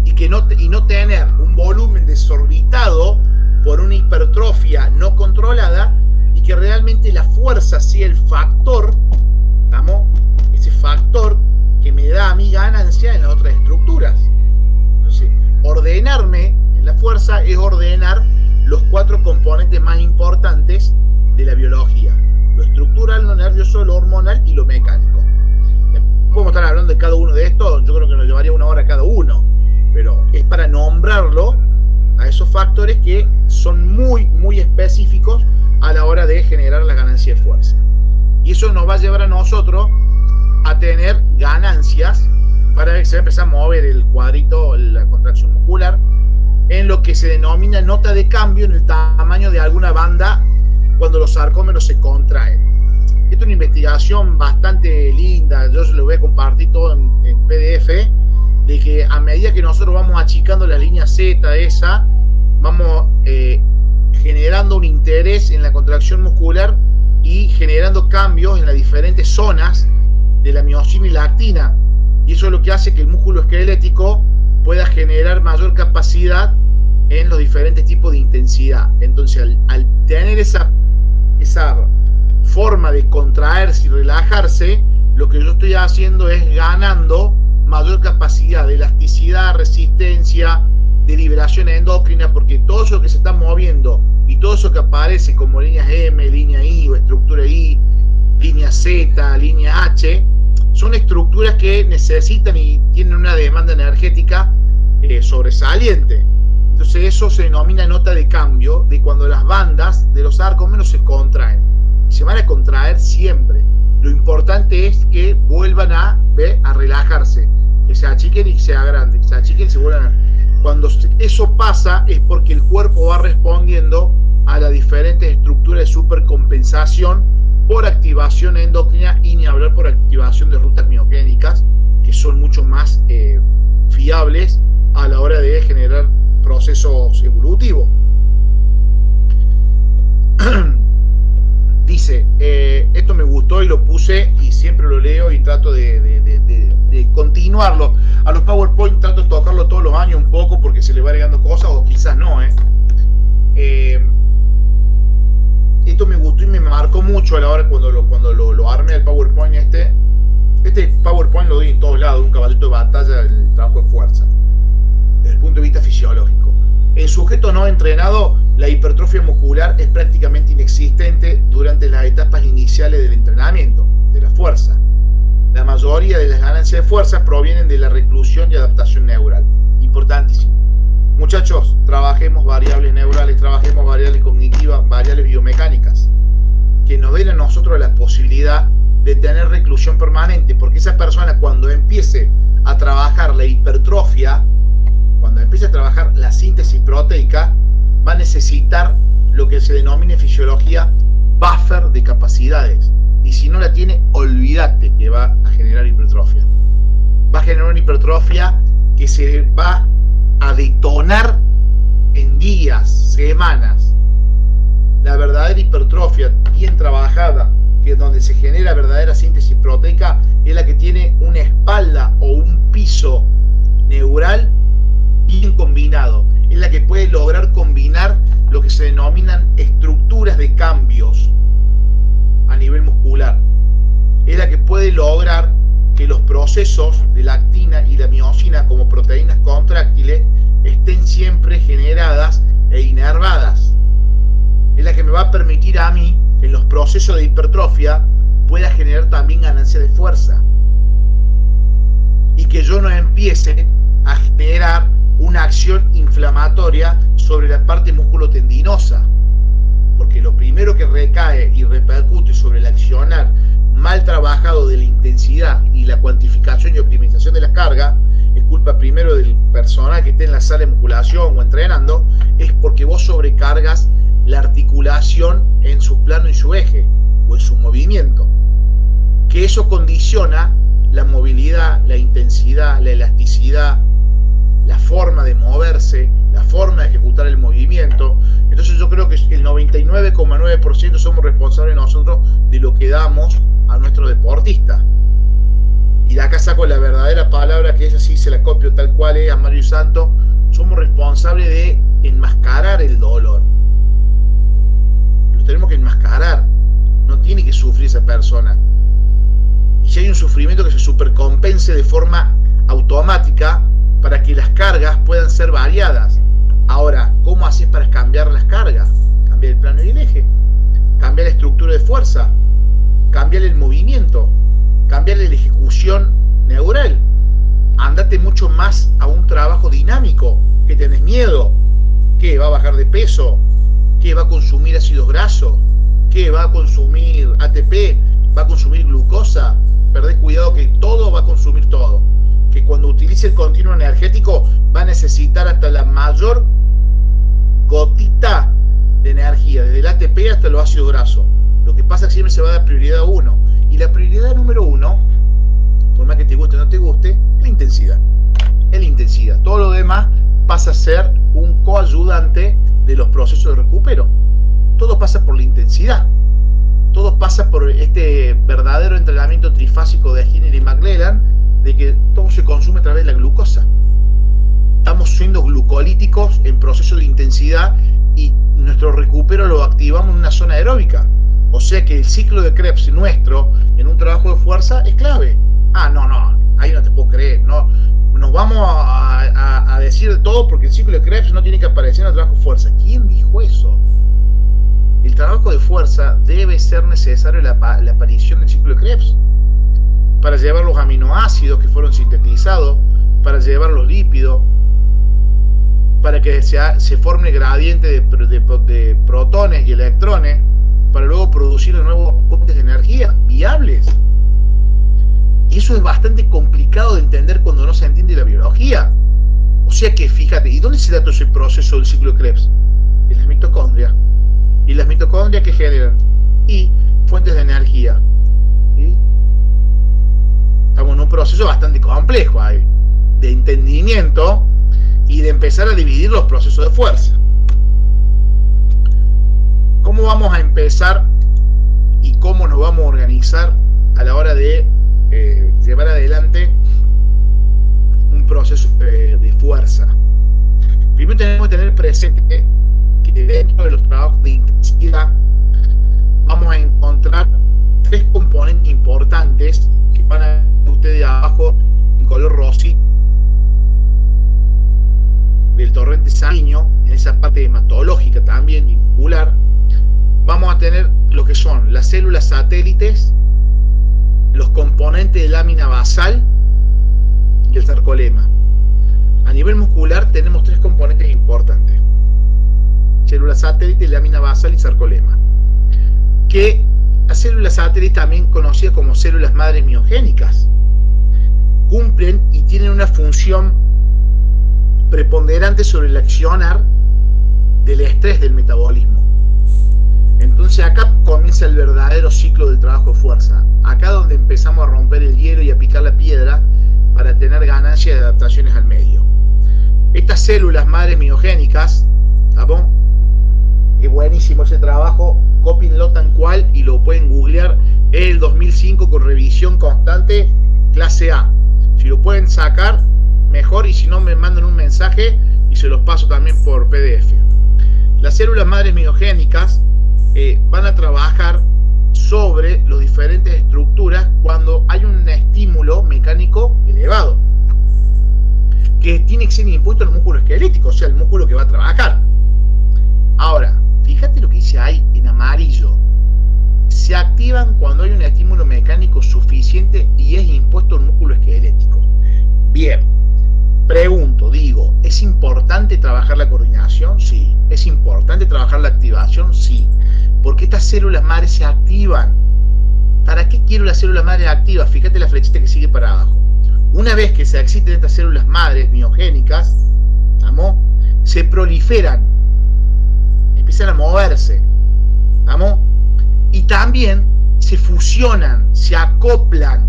Y no tener un volumen desorbitado por una hipertrofia no controlada, y que realmente la fuerza sea el factor, ¿estamos? Ese factor que me da a mi ganancia en las otras estructuras. Entonces, ordenarme en la fuerza es ordenar los 4 componentes más importantes de la biología: lo estructural, lo nervioso, lo hormonal y lo mecánico. Podemos estar hablando de cada uno de estos, yo creo que nos llevaría 1 hora cada uno, pero es para nombrarlo a esos factores que son muy, muy específicos a la hora de generar la ganancia de fuerza. Y eso nos va a llevar a nosotros a tener ganancias para que se va a empezar a mover el cuadrito, la contracción muscular, en lo que se denomina nota de cambio en el tamaño de alguna banda cuando los sarcómeros se contraen. Esta es una investigación bastante linda, yo se lo voy a compartir todo en PDF, de que a medida que nosotros vamos achicando la línea Z esa, vamos generando un interés en la contracción muscular y generando cambios en las diferentes zonas de la miosina y la actina, y eso es lo que hace que el músculo esquelético pueda generar mayor capacidad en los diferentes tipos de intensidad. Entonces, al tener esa forma de contraerse y relajarse, lo que yo estoy haciendo es ganando mayor capacidad de elasticidad, resistencia, de liberación endocrina, porque todo eso que se está moviendo y todo eso que aparece como líneas M, línea I o estructura I, línea Z, línea H, son estructuras que necesitan y tienen una demanda energética sobresaliente. Entonces eso se denomina nota de cambio de cuando las bandas de los sarcómeros se contraen. Se van a contraer siempre. Lo importante es que vuelvan a relajarse, que se achiquen y se agranden, que se achiquen y se vuelvan a... Cuando eso pasa es porque el cuerpo va respondiendo a las diferentes estructuras de supercompensación por activación endocrina, y ni hablar por activación de rutas miogénicas, que son mucho más fiables a la hora de generar procesos evolutivos. Dice, esto me gustó y lo puse y siempre lo leo y trato de continuarlo. A los PowerPoint trato de tocarlo todos los años un poco porque se le va agregando cosas, o quizás no. Esto me gustó y me marcó mucho a la hora cuando lo armé el PowerPoint este. Este PowerPoint lo doy en todos lados, un caballito de batalla del trabajo de fuerza, desde el punto de vista fisiológico. En sujeto no entrenado, la hipertrofia muscular es prácticamente inexistente durante las etapas iniciales del entrenamiento, de la fuerza. La mayoría de las ganancias de fuerza provienen de la reclusión y adaptación neural. Importantísimo. Muchachos, trabajemos variables neurales, trabajemos variables cognitivas, variables biomecánicas, que nos den a nosotros la posibilidad de tener reclusión permanente, porque esa persona cuando empiece a trabajar la hipertrofia, cuando empiece a trabajar la síntesis proteica, va a necesitar lo que se denomina en fisiología buffer de capacidades. Y si no la tiene, olvídate que va a generar hipertrofia. Va a generar una hipertrofia que se va a detonar en días, semanas. La verdadera hipertrofia bien trabajada, que es donde se genera verdadera síntesis proteica, es la que tiene una espalda o un piso neural bien combinado. Es la que puede lograr combinar lo que se denominan estructuras de cambios a nivel muscular. Es la que puede lograr que los procesos de la actina y la miosina como proteínas contráctiles estén siempre generadas e inervadas. Es la que me va a permitir a mí, en los procesos de hipertrofia, pueda generar también ganancias de fuerza. Y que yo no empiece a generar una acción inflamatoria sobre la parte músculo-tendinosa. Porque lo primero que recae y repercute sobre el accionar mal trabajado de la intensidad y la cuantificación y optimización de las cargas, es culpa primero del personal que esté en la sala de musculación o entrenando, es porque vos sobrecargas la articulación en su plano y su eje, o en su movimiento. Que eso condiciona la movilidad, la intensidad, la elasticidad, la forma de moverse, la forma de ejecutar el movimiento. Entonces yo creo que el 99,9% somos responsables nosotros de lo que damos a nuestro deportista. Y de acá saco la verdadera palabra, que es así, se la copio tal cual es a Mario Santo. Somos responsables de enmascarar el dolor. Lo tenemos que enmascarar. No tiene que sufrir esa persona. Y si hay un sufrimiento, que se supercompense de forma automática para que las cargas puedan ser variadas. Ahora, ¿cómo haces para cambiar las cargas? Cambiar el plano y el eje, cambiar la estructura de fuerza, cambiar el movimiento, cambiar la ejecución neural. Andate mucho más a un trabajo dinámico. ¿Que tenés miedo? ¿Que va a bajar de peso? ¿Que va a consumir ácidos grasos? ¿Que va a consumir ATP? ¿Va a consumir glucosa? Perdés cuidado, que todo va a consumir todo. Que cuando utilice el continuo energético va a necesitar hasta la mayor gotita de energía, desde el ATP hasta los ácidos grasos. Lo que pasa es que siempre se va a dar prioridad a uno. Y la prioridad número uno, por más que te guste o no te guste, es la intensidad. Es la intensidad. Todo lo demás pasa a ser un coayudante de los procesos de recupero. Todo pasa por la intensidad. Todo pasa por este verdadero entrenamiento trifásico de Skinner y McClellan, de que todo se consume a través de la glucosa. Estamos siendo glucolíticos en proceso de intensidad y nuestro recupero lo activamos en una zona aeróbica. O sea que el ciclo de Krebs nuestro en un trabajo de fuerza es clave. No, ahí no te puedo creer. No, nos vamos a decir de todo porque el ciclo de Krebs no tiene que aparecer en el trabajo de fuerza. ¿Quién dijo eso? El trabajo de fuerza debe ser necesario la aparición del ciclo de Krebs para llevar los aminoácidos que fueron sintetizados, para llevar los lípidos, para que se forme el gradiente de protones y electrones, para luego producir de nuevo fuentes de energía viables. Y eso es bastante complicado de entender cuando no se entiende la biología. O sea que fíjate, ¿y dónde se da todo ese proceso del ciclo de Krebs? En las mitocondrias. ¿Y las mitocondrias qué generan? Y fuentes de energía. ¿Sí? Estamos en un proceso bastante complejo ahí, de entendimiento y de empezar a dividir los procesos de fuerza. ¿Cómo vamos a empezar y cómo nos vamos a organizar a la hora de llevar adelante un proceso de fuerza? Primero tenemos que tener presente que dentro de los trabajos de intensidad vamos a encontrar tres componentes importantes que van a ver ustedes abajo en color rosita del torrente sanguíneo, en esa parte hematológica también y muscular. Vamos a tener lo que son las células satélites, los componentes de lámina basal y el sarcolema. A nivel muscular tenemos tres componentes importantes: célula satélite, lámina basal y sarcolema. Que las células satélite, también conocidas como células madres miogénicas, cumplen y tienen una función preponderante sobre el accionar del estrés del metabolismo. Entonces acá comienza el verdadero ciclo del trabajo de fuerza. Acá donde empezamos a romper el hielo y a picar la piedra para tener ganancias de adaptaciones al medio. Estas células madres miogénicas, ¿sabes? Es buenísimo ese trabajo, cópienlo tal cual y lo pueden googlear. Es el 2005 con revisión constante, clase A. Si lo pueden sacar, mejor, y si no, me mandan un mensaje y se los paso también por PDF. Las células madres miogénicas van a trabajar sobre las diferentes estructuras cuando hay un estímulo mecánico elevado, que tiene que ser impuesto al músculo esquelético, o sea, el músculo que va a trabajar. Ahora, fíjate lo que dice ahí en amarillo. Se activan cuando hay un estímulo mecánico suficiente y es impuesto al músculo esquelético. Bien, pregunto, digo, ¿es importante trabajar la coordinación? Sí. ¿Es importante trabajar la activación? Sí. Porque estas células madres se activan. ¿Para qué quiero las células madres activas? Fíjate la flechita que sigue para abajo. Una vez que se exciten estas células madres miogénicas, ¿vamos? Se proliferan, empiezan a moverse, ¿vamos? Y también se fusionan, se acoplan.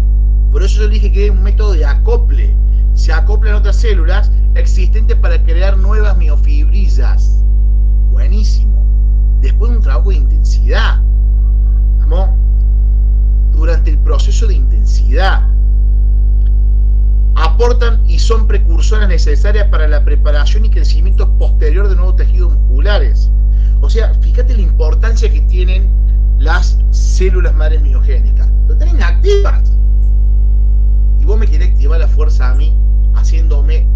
Por eso yo dije que es un método de acople. Se acoplan otras células existentes para crear nuevas miofibrillas. Buenísimo. Después de un trabajo de intensidad, ¿vamos? Durante el proceso de intensidad, aportan y son precursoras necesarias para la preparación y crecimiento posterior de nuevos tejidos musculares. O sea, fíjate la importancia que tienen las células madres miogénicas. Lo tienen activas. Y vos me querés activar la fuerza a mí, haciéndome...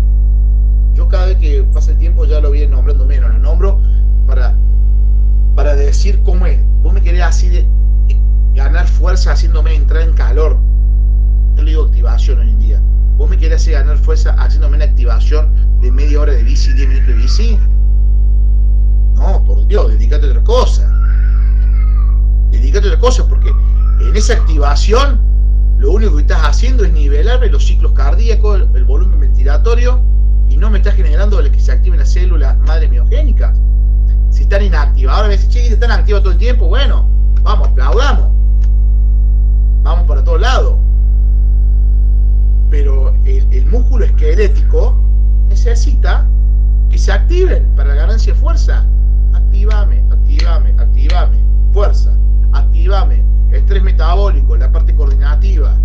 Yo cada vez que pasa el tiempo ya lo voy nombrando menos, lo nombro para decir cómo es. Vos me querés así ganar fuerza haciéndome entrar en calor. Yo le digo activación hoy en día. ¿Vos me querés hacer ganar fuerza haciéndome una activación de media hora de bici, 10 minutos de bici? No, por Dios, dedícate a otra cosa. Dedícate a otra cosa, porque en esa activación lo único que estás haciendo es nivelar los ciclos cardíacos, el volumen ventilatorio, y no me estás generando que se activen las células madres miogénicas. Si están inactivas, ahora me dicen, che, están activas todo el tiempo, bueno, vamos, aplaudamos. Vamos para todos lados. Pero el músculo esquelético necesita que se activen para la ganancia de fuerza. Activame, activame, activame. Fuerza, activame. Estrés metabólico, la parte coordinativa,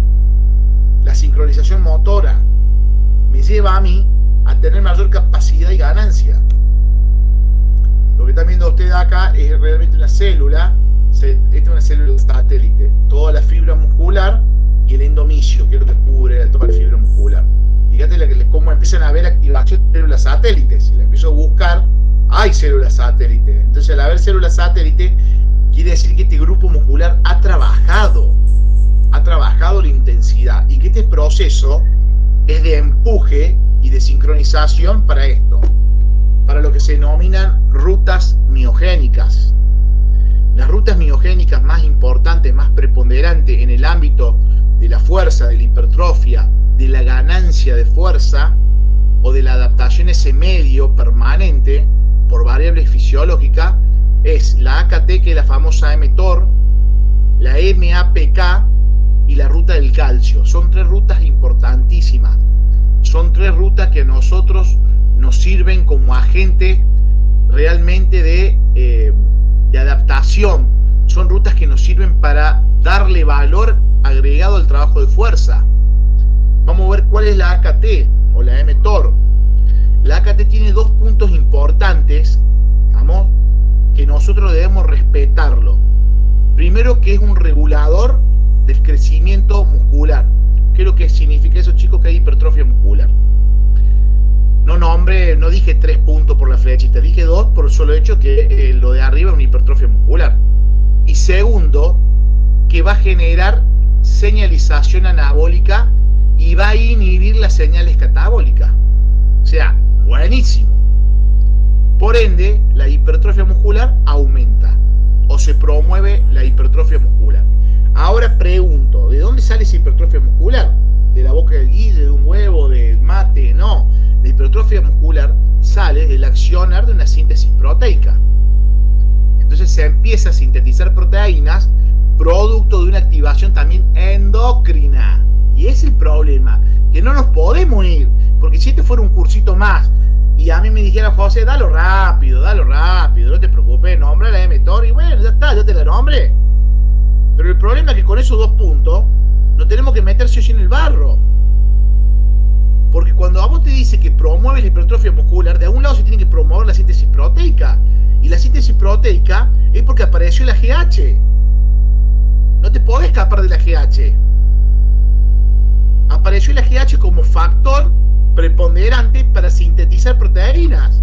la sincronización motora, me lleva a mí a tener mayor capacidad y ganancia. Lo que están viendo ustedes acá es realmente una célula. Esta es una célula satélite. Toda la fibra muscular y el endomisio, que es lo que cubre toda la fibra muscular. Fíjate cómo empiezan a haber activación de células satélites. Si la empiezo a buscar, hay células satélites. Entonces, al haber células satélites, quiere decir que este grupo muscular ha trabajado la intensidad, y que este proceso es de empuje y de sincronización para esto, para lo que se denominan rutas miogénicas. Las rutas miogénicas más importantes, más preponderantes en el ámbito de la fuerza, de la hipertrofia, de la ganancia de fuerza o de la adaptación a ese medio permanente por variables fisiológicas, es la AKT, que es la famosa mTOR, la MAPK y la ruta del calcio. Son tres rutas importantísimas. Son tres rutas que a nosotros nos sirven como agente realmente de adaptación. Son rutas que nos sirven para darle valor agregado al trabajo de fuerza. Vamos a ver cuál es la AKT o la mTOR. La AKT tiene dos puntos importantes, ¿vamos?, que nosotros debemos respetarlo. Primero, que es un regulador del crecimiento muscular. ¿Qué es lo que significa eso, chicos? Que hay hipertrofia muscular. No dije 3 puntos por la flechita, dije 2 por el solo hecho que lo de arriba es una hipertrofia muscular. Y segundo, que va a generar señalización anabólica y va a inhibir las señales catabólicas. O sea, buenísimo. Por ende, la hipertrofia muscular aumenta o se promueve la hipertrofia muscular. Ahora pregunto, ¿de dónde sale esa hipertrofia muscular? ¿De la boca del guille, de un huevo, del mate? No, la hipertrofia muscular sale del accionar de una síntesis proteica. Entonces se empieza a sintetizar proteínas producto de una activación también endocrina. Y es el problema, que no nos podemos ir, porque si este fuera un cursito más, y a mí me dijera José, dalo rápido, no te preocupes, nombra la mTOR, y bueno, ya está, yo te la nombré. Pero el problema es que con esos 2 puntos, no tenemos que meterse hoy en el barro. Porque cuando a vos te dice que promueve la hipertrofia muscular, de algún lado se tiene que promover la síntesis proteica. Y la síntesis proteica es porque apareció la GH. No te podés escapar de la GH. Apareció la GH como factor preponderante para sintetizar proteínas.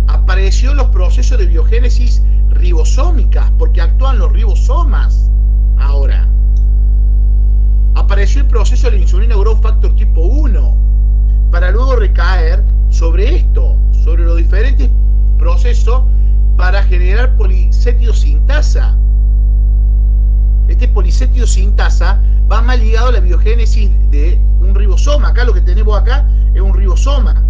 Apareció los procesos de biogénesis ribosómicas, porque actúan los ribosomas. Ahora, apareció el proceso de la insulina growth factor tipo 1, para luego recaer sobre esto, sobre los diferentes procesos para generar policetiosintasa. Este policetiosintasa va más ligado a la biogénesis de un ribosoma. Acá lo que tenemos acá es un ribosoma.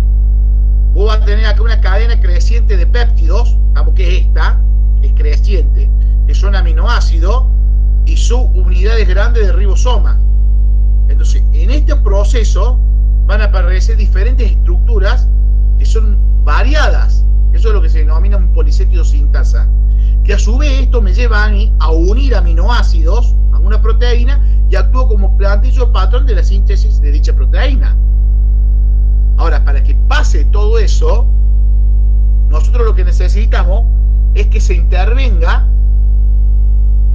Vos vas a tener acá una cadena creciente de péptidos, vamos, que es esta, es creciente, que son aminoácidos y subunidades grandes de ribosoma. Entonces, en este proceso van a aparecer diferentes estructuras que son variadas. Eso es lo que se denomina un policetiosintasa. Que a su vez esto me lleva a mí a unir aminoácidos a una proteína y actúa como plantillo patrón de la síntesis de dicha proteína. Ahora, para que pase todo eso, nosotros lo que necesitamos es que se intervenga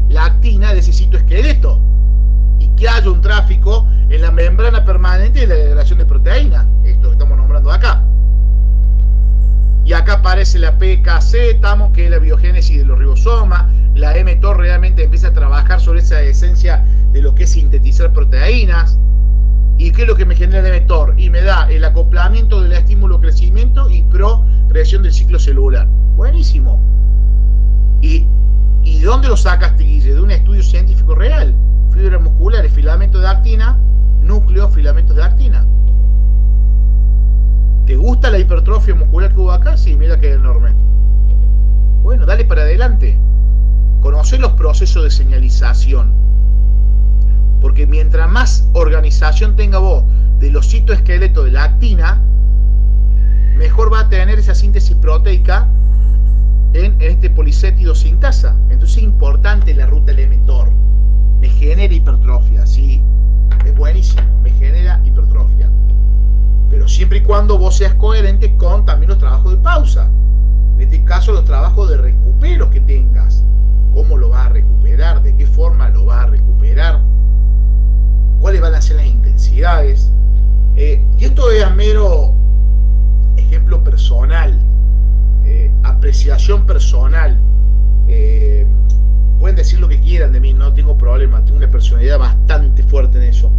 la actina de ese citoesqueleto y que haya un tráfico en la membrana permanente de la degradación de proteínas, esto que estamos nombrando acá. Y acá aparece la PKZ, que es la biogénesis de los ribosomas. La mTOR realmente empieza a trabajar sobre esa esencia de lo que es sintetizar proteínas. ¿Y qué es lo que me genera la mTOR? Y me da el acoplamiento del estímulo crecimiento y progresión del ciclo celular. Buenísimo. ¿Y de dónde lo sacas, Guille? De un estudio científico real. Fibras musculares, filamentos de actina, núcleos, filamentos de actina. ¿Te gusta la hipertrofia muscular que hubo acá? Sí, mira que enorme. Bueno, dale para adelante. Conocer los procesos de señalización. Porque mientras más organización tenga vos de los citoesqueletos de la actina, mejor va a tener esa síntesis proteica en este policetiosintasa. Entonces es importante la ruta del mTOR. Me genera hipertrofia, sí. Es buenísimo, me genera hipertrofia. Pero siempre y cuando vos seas coherente con también los trabajos de pausa. En este caso, los trabajos de recupero que tengas. ¿Cómo lo vas a recuperar? ¿De qué forma lo vas a recuperar? ¿Cuáles van a ser las intensidades? Y esto es a mero ejemplo personal, apreciación personal. Pueden decir lo que quieran de mí, no tengo problema, tengo una personalidad bastante fuerte en eso.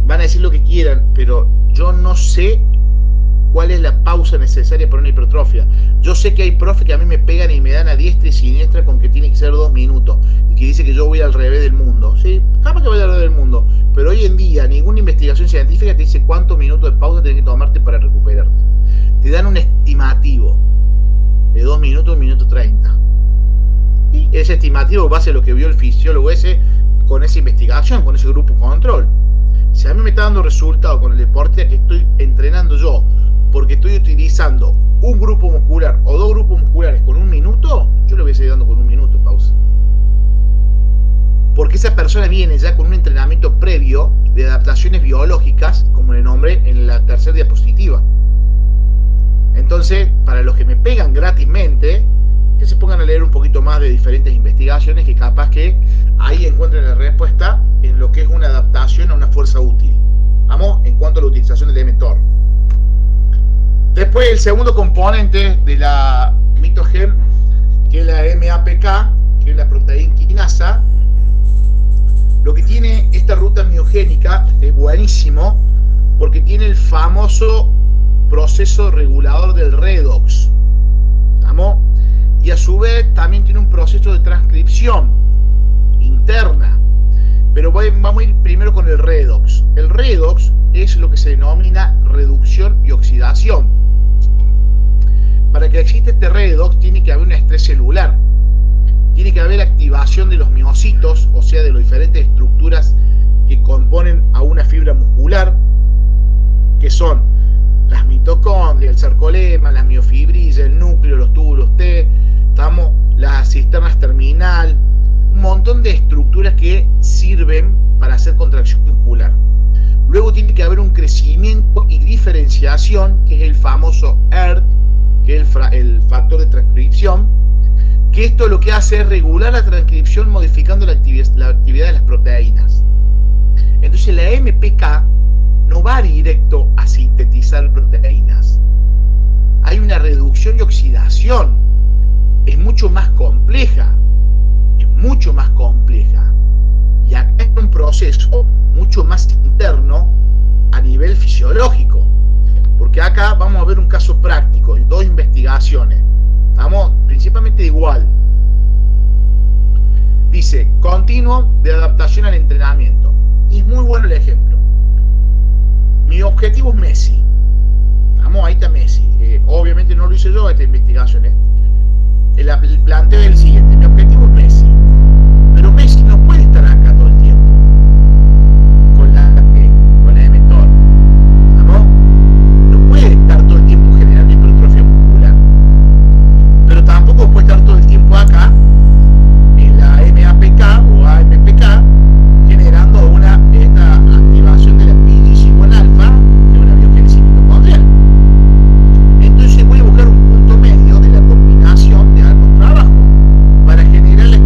Van a decir lo que quieran, pero yo no sé cuál es la pausa necesaria para una hipertrofia. Yo sé que hay profes que a mí me pegan y me dan a diestra y siniestra con que tiene que ser 2 minutos y que dice que yo voy al revés del mundo. Sí, capaz que voy al revés del mundo, pero hoy en día ninguna investigación científica te dice cuántos minutos de pausa tienes que tomarte para recuperarte. Te dan un estimativo de 2 minutos, 1 minuto 30. Y ese estimativo va a ser lo que vio el fisiólogo ese con esa investigación, con ese grupo control. Si a mí me está dando resultado con el deporte que estoy entrenando yo, porque estoy utilizando un grupo muscular o 2 grupos musculares con 1 minuto, yo le voy a seguir dando con 1 minuto pausa. Porque esa persona viene ya con un entrenamiento previo de adaptaciones biológicas, como le nombré en la tercera diapositiva. Entonces, para los que me pegan gratismente, que se pongan a leer un poquito más de diferentes investigaciones que capaz que ahí encuentren la respuesta en lo que es una adaptación a una fuerza útil. Vamos, en cuanto a la utilización del mTOR. Después el segundo componente de la mitogen, que es la MAPK, que es la proteína quinasa. Lo que tiene esta ruta miogénica es buenísimo porque tiene el famoso proceso regulador del redox. ¿Estamos? Y a su vez también tiene un proceso de transcripción interna. Pero vamos a ir primero con el redox. El redox es lo que se denomina reducción y oxidación. Para que exista este redox tiene que haber un estrés celular. Tiene que haber activación de los miocitos, o sea, de las diferentes estructuras que componen a una fibra muscular, que son las mitocondrias, el sarcolema, las miofibrillas, el núcleo, los túbulos T, las cisternas terminal, un montón de estructuras que sirven para hacer contracción muscular. Luego tiene que haber un crecimiento y diferenciación, que es el famoso ERT, que es el factor de transcripción, que esto lo que hace es regular la transcripción modificando la actividad de las proteínas. Entonces la MPK no va directo a sintetizar proteínas. Hay una reducción y oxidación. Es mucho más compleja. Es mucho más compleja. Y acá es un proceso mucho más interno a nivel fisiológico. Porque acá vamos a ver un caso práctico, dos investigaciones. Estamos principalmente igual. Dice, continuo de adaptación al entrenamiento. Y es muy bueno el ejemplo. Mi objetivo es Messi. Ahí está Messi. Obviamente no lo hice yo esta investigación. El planteo es el siguiente. Mi objetivo es Messi. Pero Messi no puede estar acá todo el tiempo. Con la mTOR. No puede estar todo el tiempo generando hipertrofia muscular. Pero tampoco puede estar todo el tiempo acá en la MAPK o AMPK generando esta activación de la PGC1-alfa, que es una biogénesis mitocondrial. Entonces voy a buscar un punto medio de la combinación de ambos trabajos para generar la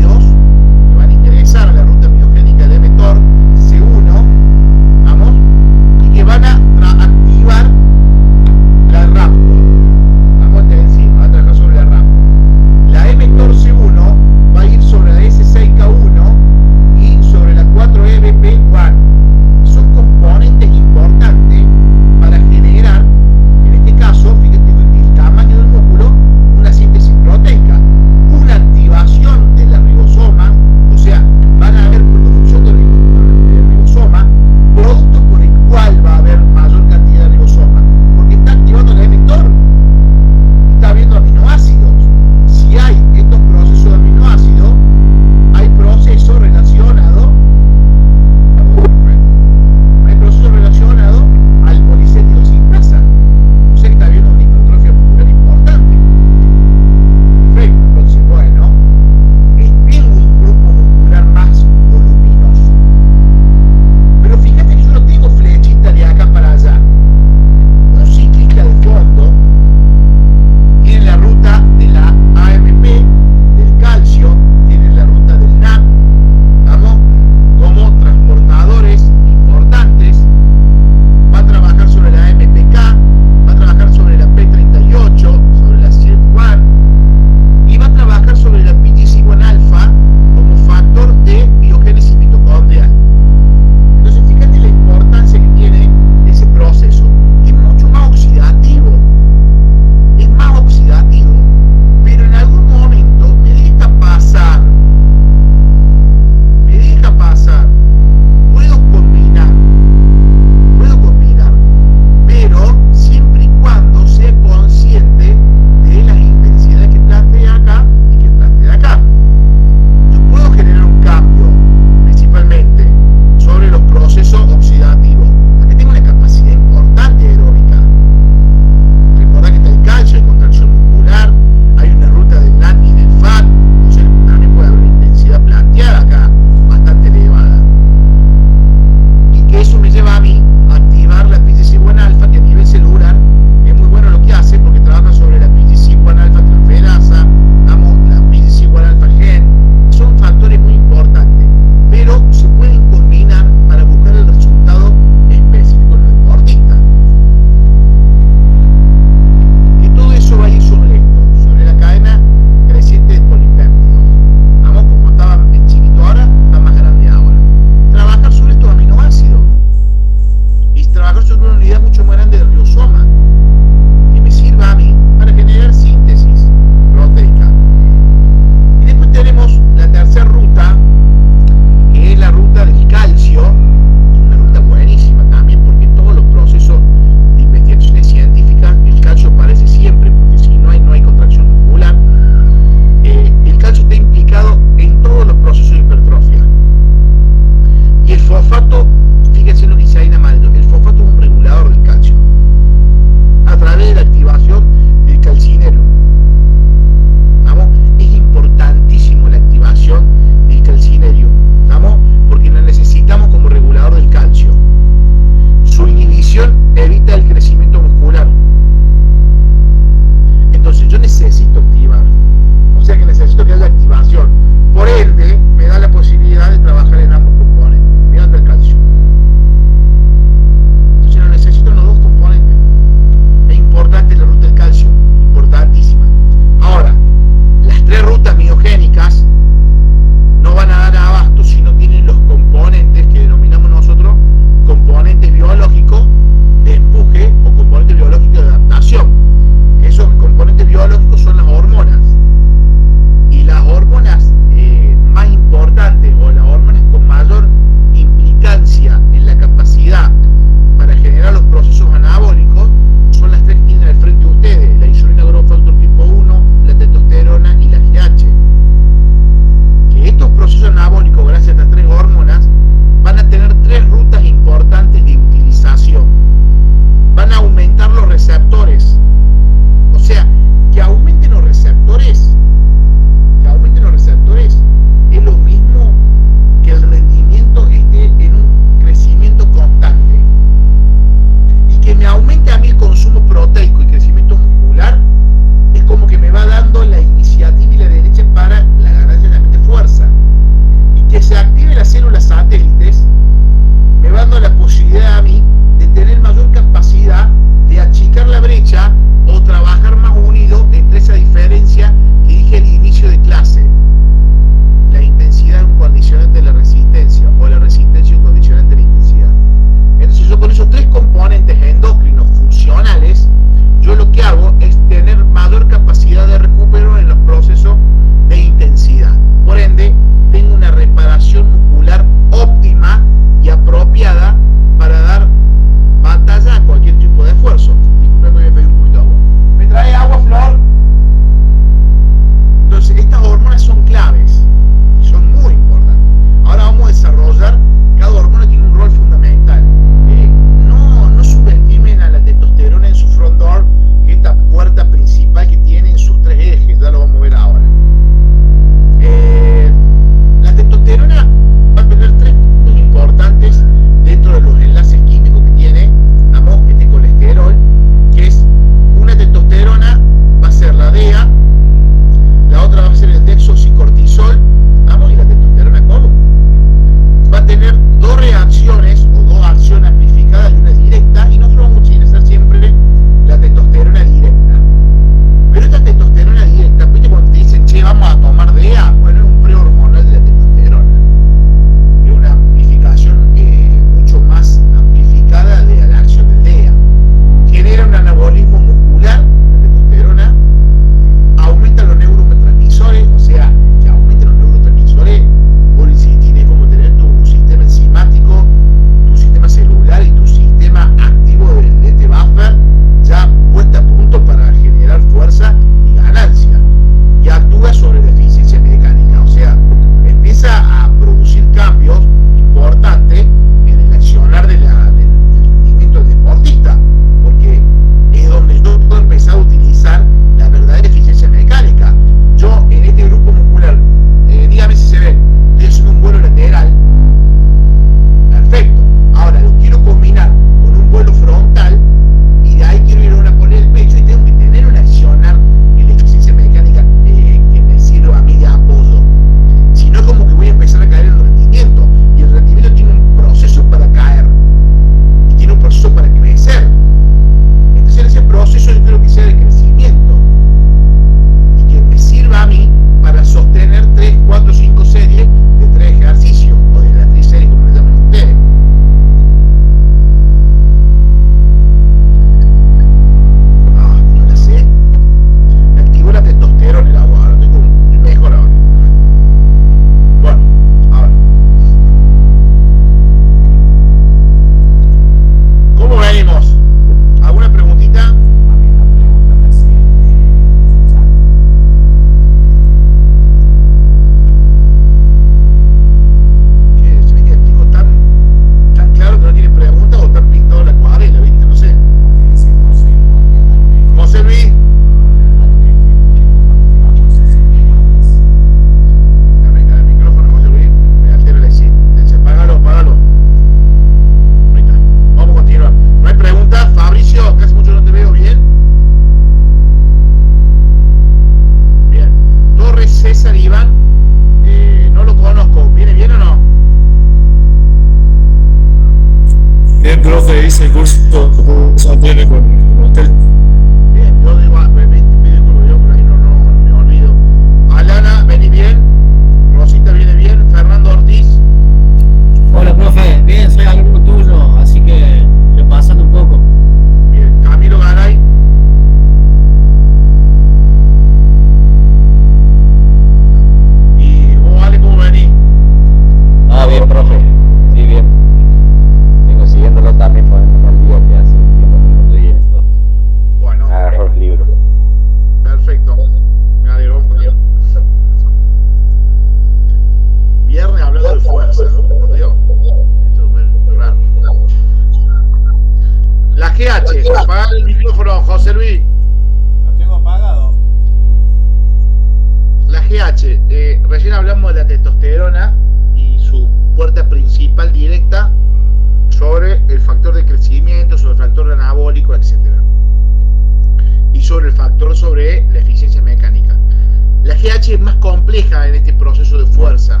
compleja en este proceso de fuerza,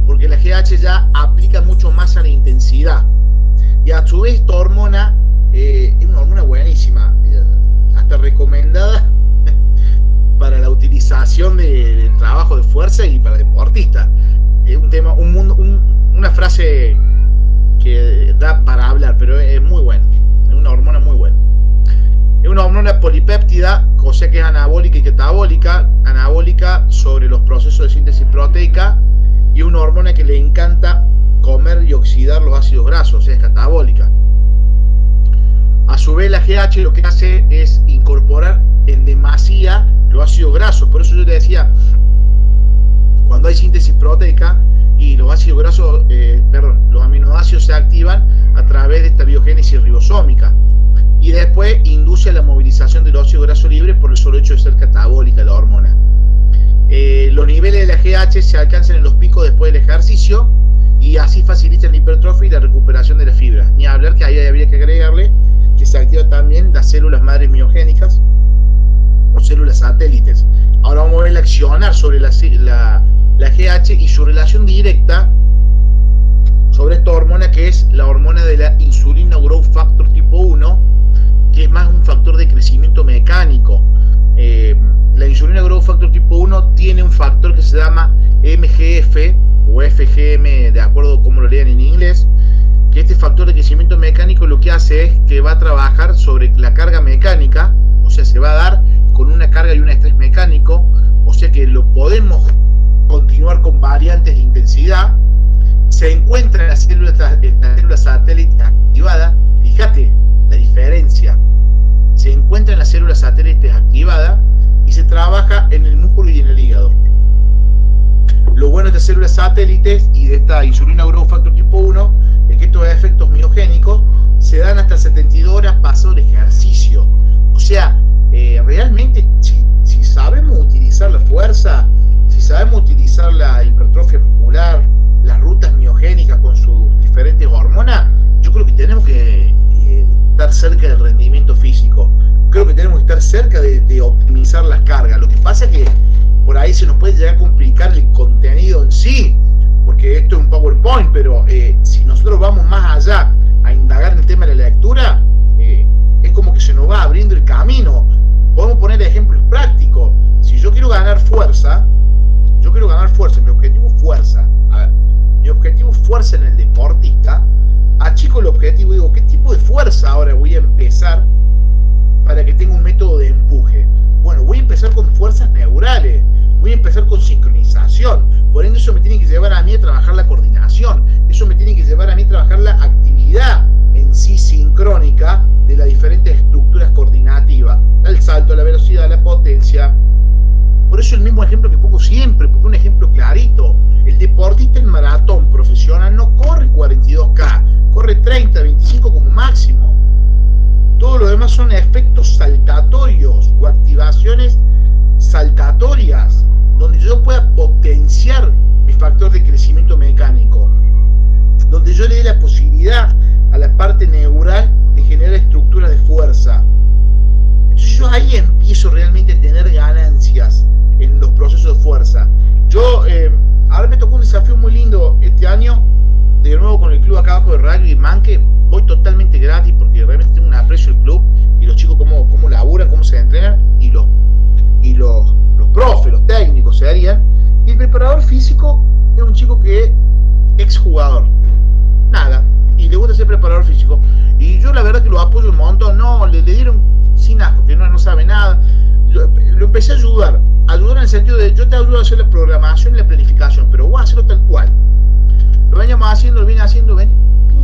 porque la GH ya aplica mucho más a la intensidad. Y a su vez esta hormona es una hormona buenísima, hasta recomendada para la utilización del trabajo de fuerza y para deportistas. Es un tema, una frase que da para hablar, pero es muy buena, es una hormona muy buena. Es una hormona polipéptida, o sea que es anabólica y catabólica, anabólica sobre los procesos de síntesis proteica, y una hormona que le encanta comer y oxidar los ácidos grasos, o sea, es catabólica. A su vez la GH lo que hace es incorporar en demasía los ácidos grasos, por eso yo te decía, cuando hay síntesis proteica y los ácidos grasos, los aminoácidos se activan a través de esta biogénesis ribosómica, y después induce a la movilización del óxido graso libre por el solo hecho de ser catabólica la hormona. Los niveles de la GH se alcanzan en los picos después del ejercicio y así facilitan la hipertrofia y la recuperación de la fibra. Ni hablar que ahí habría que agregarle que se activan también las células madres miogénicas o células satélites. Ahora vamos a ver el accionar sobre la GH y su relación directa sobre esta hormona, que es la hormona de la insulina growth factor tipo 1, que es más un factor de crecimiento mecánico. La insulina growth factor tipo 1 tiene un factor que se llama MGF o FGM, de acuerdo a cómo lo lean en inglés, que este factor de crecimiento mecánico lo que hace es que va a trabajar sobre la carga mecánica, o sea, se va a dar con una carga y un estrés mecánico, o sea que lo podemos continuar con variantes de intensidad. Se encuentra en las células satélites activadas, fíjate la diferencia, se encuentra en las células satélites activadas y se trabaja en el músculo y en el hígado. Lo bueno de estas células satélites y de esta insulina growth factor tipo 1 es que estos efectos miogénicos se dan hasta 72 horas pasado el ejercicio. O sea, realmente si sabemos utilizar la fuerza, si sabemos utilizar la hipertrofia muscular, las rutas miogénicas con sus diferentes hormonas, yo creo que tenemos que estar cerca del rendimiento físico. Creo que tenemos que estar cerca de optimizar las cargas. Lo que pasa es que por ahí se nos puede llegar a complicar el contenido en sí, porque esto es un PowerPoint, pero si nosotros vamos más allá a indagar en el tema de la lectura, es como que se nos va abriendo el camino. Podemos poner ejemplos prácticos. Si yo quiero ganar fuerza, mi objetivo es fuerza. A ver, mi objetivo es fuerza en el deportista. Achico el objetivo y digo, ¿qué tipo de fuerza ahora voy a empezar para que tenga un método de empuje? Bueno, voy a empezar con fuerzas neurales, voy a empezar con sincronización. Por ende, eso me tiene que llevar a mí a trabajar la coordinación, eso me tiene que llevar a mí a trabajar la actividad en sí sincrónica de las diferentes estructuras coordinativas, el salto, la velocidad, la potencia. Por eso el mismo ejemplo que pongo siempre, porque un ejemplo clarito: el deportista en maratón profesional no corre 42K, corre 30, 25 como máximo. Todo lo demás son efectos saltatorios o activaciones saltatorias, donde yo pueda potenciar mi factor de crecimiento mecánico, donde yo le dé la posibilidad a la parte neural de generar estructuras de fuerza. Entonces yo ahí empiezo realmente a tener ganancias en los procesos de fuerza. Yo, ahora me tocó un desafío muy lindo este año, de nuevo con el club acá abajo de rugby Manque. Voy totalmente gratis porque realmente tengo un aprecio al club y los chicos cómo laburan, cómo se entrenan, y los profes, los técnicos se harían. Y el preparador físico es un chico que es exjugador, nada, y le gusta ser preparador físico, y yo la verdad que lo apoyo un montón. No, le dieron sin asco, que no sabe nada. Lo empecé a ayudar en el sentido de: yo te ayudo a hacer la programación y la planificación, pero voy a hacerlo tal cual. Lo veníamos haciendo, vienen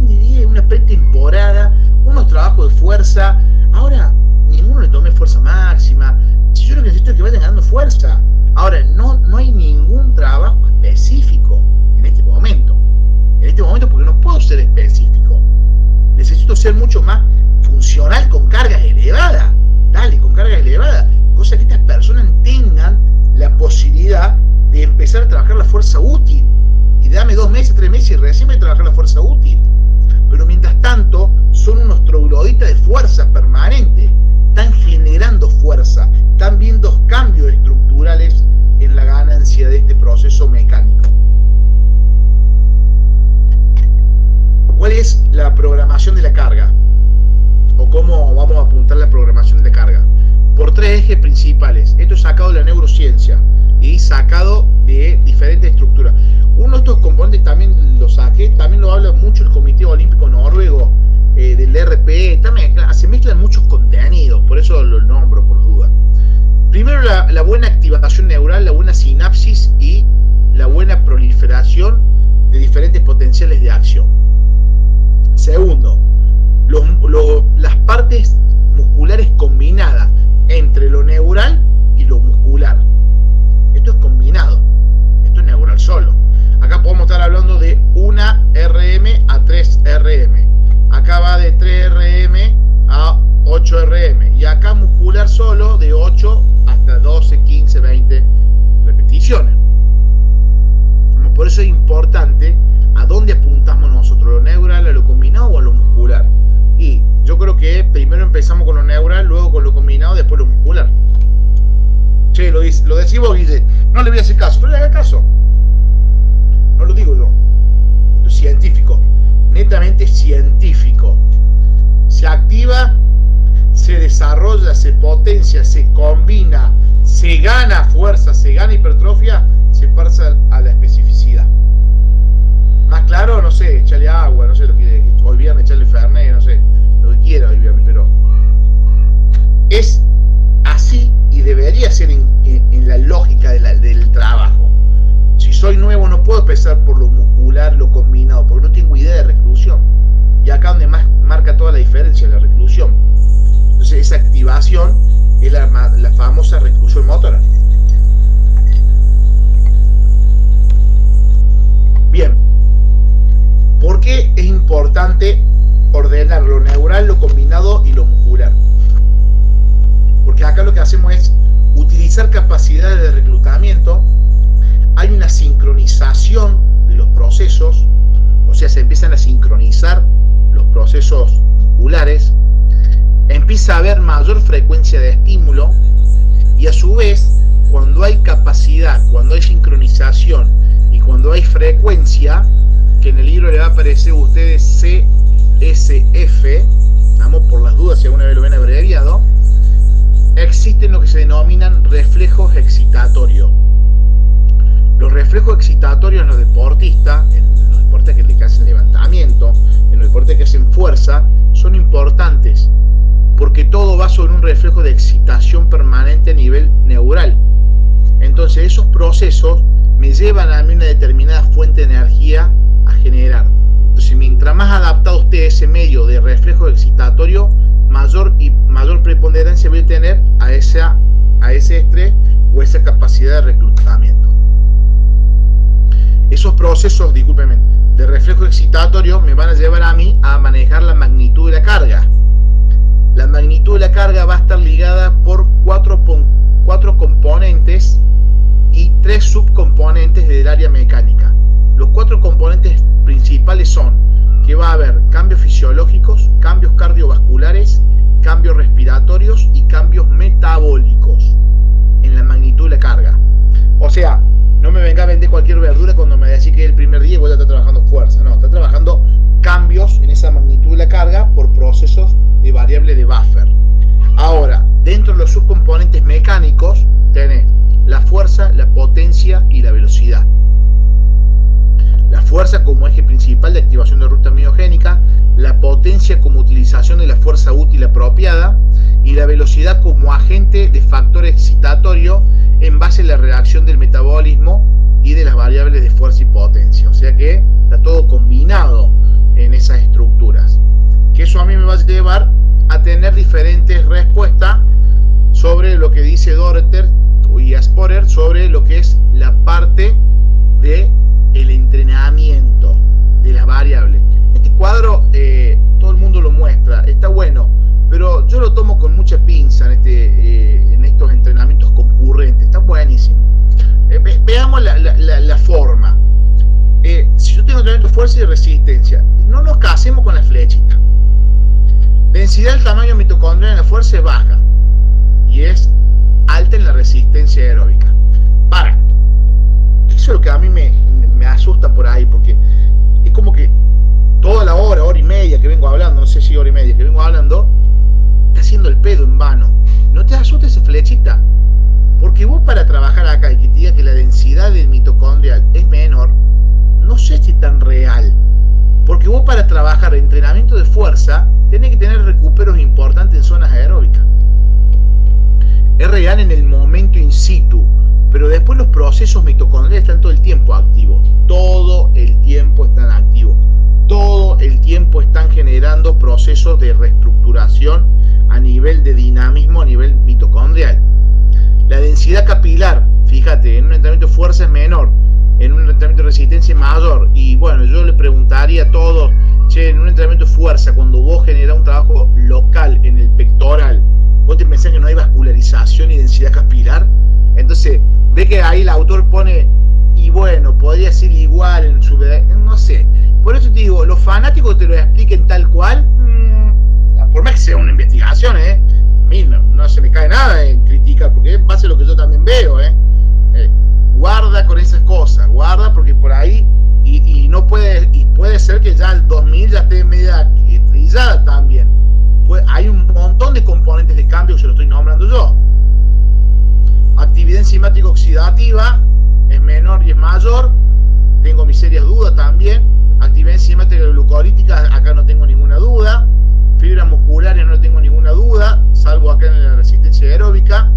de una pretemporada, unos trabajos de fuerza. Ahora ninguno le tomé fuerza máxima. Si yo lo que necesito es que vayan ganando fuerza. Ahora no hay ningún trabajo específico en este momento. Porque no puedo ser específico. Necesito ser mucho más funcional con cargas elevadas. Con cargas elevadas. Cosa que estas personas tengan la posibilidad de empezar a trabajar la fuerza útil. Y dame 2 meses, 3 meses y recién voy a trabajar la fuerza útil. Pero mientras tanto, son unos trogloditas de fuerza permanente. Están generando fuerza. Están viendo cambios estructurales en la ganancia de tres ejes principales. Esto es sacado de la neurociencia y sacado de diferentes estructuras. Uno de estos componentes también lo saqué, también lo habla mucho el Comité Olímpico Noruego, del RPE, se mezclan muchos contenidos, por eso lo nombro por duda. Primero, la buena activación neural, la buena sinapsis y la buena proliferación de diferentes potenciales de acción. Segundo, las partes musculares combinadas entre lo neural y lo muscular. Esto es combinado, esto es neural solo. Acá podemos estar hablando de una RM a 3 RM. Acá va de 3 RM a 8 RM. Y acá muscular solo de 8 hasta 12, 15, 20 repeticiones. Por eso es importante a dónde apuntamos nosotros, lo neural, a lo combinado o a lo muscular. Y yo creo que primero empezamos con lo neural, luego con lo combinado, después lo muscular. Che, lo decís vos, Guille. No le voy a hacer caso, no le hagas caso. No lo digo yo. Esto es científico, netamente científico. Se activa, se desarrolla, se potencia, se combina, se gana fuerza, se gana hipertrofia, se pasa a la especificidad. Más claro, no sé, echarle agua, no sé, hoy viernes echarle Fernet, no sé, lo que quiera hoy viernes, pero es así y debería ser en la lógica del trabajo. Si soy nuevo no puedo empezar por lo muscular, lo combinado, porque no tengo idea de reclusión. Y acá donde más marca toda la diferencia, la reclusión. Entonces esa activación es la famosa reclusión motora. Bien, ¿por qué es importante ordenar lo neural, lo combinado y lo muscular? Porque acá lo que hacemos es utilizar capacidades de reclutamiento. Hay una sincronización de los procesos, o sea, se empiezan a sincronizar los procesos musculares, empieza a haber mayor frecuencia de estímulo y a su vez, cuando hay capacidad, cuando hay sincronización y cuando hay frecuencia, que en el libro le va a aparecer a ustedes CSF, vamos por las dudas si alguna vez lo ven abreviado, existen lo que se denominan reflejos excitatorios. Los reflejos excitatorios en los deportistas que le hacen levantamiento, en los deportes que hacen fuerza, son importantes, porque todo va sobre un reflejo de excitación permanente a nivel neural. Entonces esos procesos me llevan a mí una determinada fuente de energía a generar. Entonces mientras más adaptado esté a ese medio de reflejo excitatorio, mayor preponderancia voy a tener a ese estrés o esa capacidad de reclutamiento. Esos procesos, discúlpenme, de reflejo excitatorio me van a llevar a mí a manejar la magnitud de la carga. La magnitud de la carga va a estar ligada por cuatro componentes y 3 subcomponentes del área mecánica. Los 4 componentes principales son que va a haber cambios fisiológicos, cambios cardiovasculares, cambios respiratorios y cambios metabólicos en la magnitud de la carga. O sea, no me venga a vender cualquier verdura cuando me decís que el primer día voy a estar trabajando fuerza. No, está trabajando cambios en esa magnitud de la carga por procesos de variable de buffer. Ahora, dentro de los subcomponentes mecánicos tenés la fuerza, la potencia y la velocidad. La fuerza como eje principal de activación de ruta miogénica, la potencia como utilización de la fuerza útil apropiada y la velocidad como agente de factor excitatorio en base a la reacción del metabolismo y de las variables de fuerza y potencia. O sea que está todo combinado en esas estructuras. Que eso a mí me va a llevar a tener diferentes respuestas sobre lo que dice Doherty y Sporer sobre lo que es la parte de el entrenamiento de las variables. Este cuadro todo el mundo lo muestra, está bueno, pero yo lo tomo con mucha pinza en estos entrenamientos concurrentes, está buenísimo. Veamos la forma. Si yo tengo entrenamiento de fuerza y resistencia, no nos casemos con la flechita. Densidad del tamaño mitocondrial en la fuerza es baja y es alta en la resistencia aeróbica. Eso es lo que a mí me asusta por ahí, porque es como que toda la hora y media que vengo hablando, no sé si hora y media que vengo hablando, está haciendo el pedo en vano. ¿No te asusta ese flecha? mitocondrial es menor, no sé si es tan real. Porque vos para trabajar entrenamiento de fuerza tenés que tener recuperos importantes en zonas aeróbicas. Es real en el momento in situ, pero después los procesos mitocondriales están todo el tiempo activos. Todo el tiempo están activos. Todo el tiempo están generando procesos de reestructuración a nivel de dinamismo, a nivel mitocondrial. La densidad capilar, fíjate, en un entrenamiento de fuerza es menor, en un entrenamiento de resistencia es mayor. Y bueno, yo le preguntaría a todos, che, en un entrenamiento de fuerza, cuando vos generás un trabajo local en el pectoral, ¿vos te pensás que no hay vascularización y densidad capilar? Entonces, ve que ahí el autor pone, y bueno, podría ser igual en su... No sé. Por eso te digo, los fanáticos te lo expliquen tal cual, por más que sea una investigación, a mí no se me cae nada en criticar, porque es base a lo que yo también veo, guarda con esas cosas, guarda, porque por ahí, y no puede, y puede ser que ya el 2000 ya esté media trillada también. Pues hay un montón de componentes de cambio que se lo estoy nombrando yo. Actividad enzimática oxidativa es menor y es mayor, tengo mis serias dudas también. Actividad enzimática glucolítica, acá no tengo ninguna duda. Fibras musculares no tengo ninguna duda, salvo acá en la resistencia aeróbica.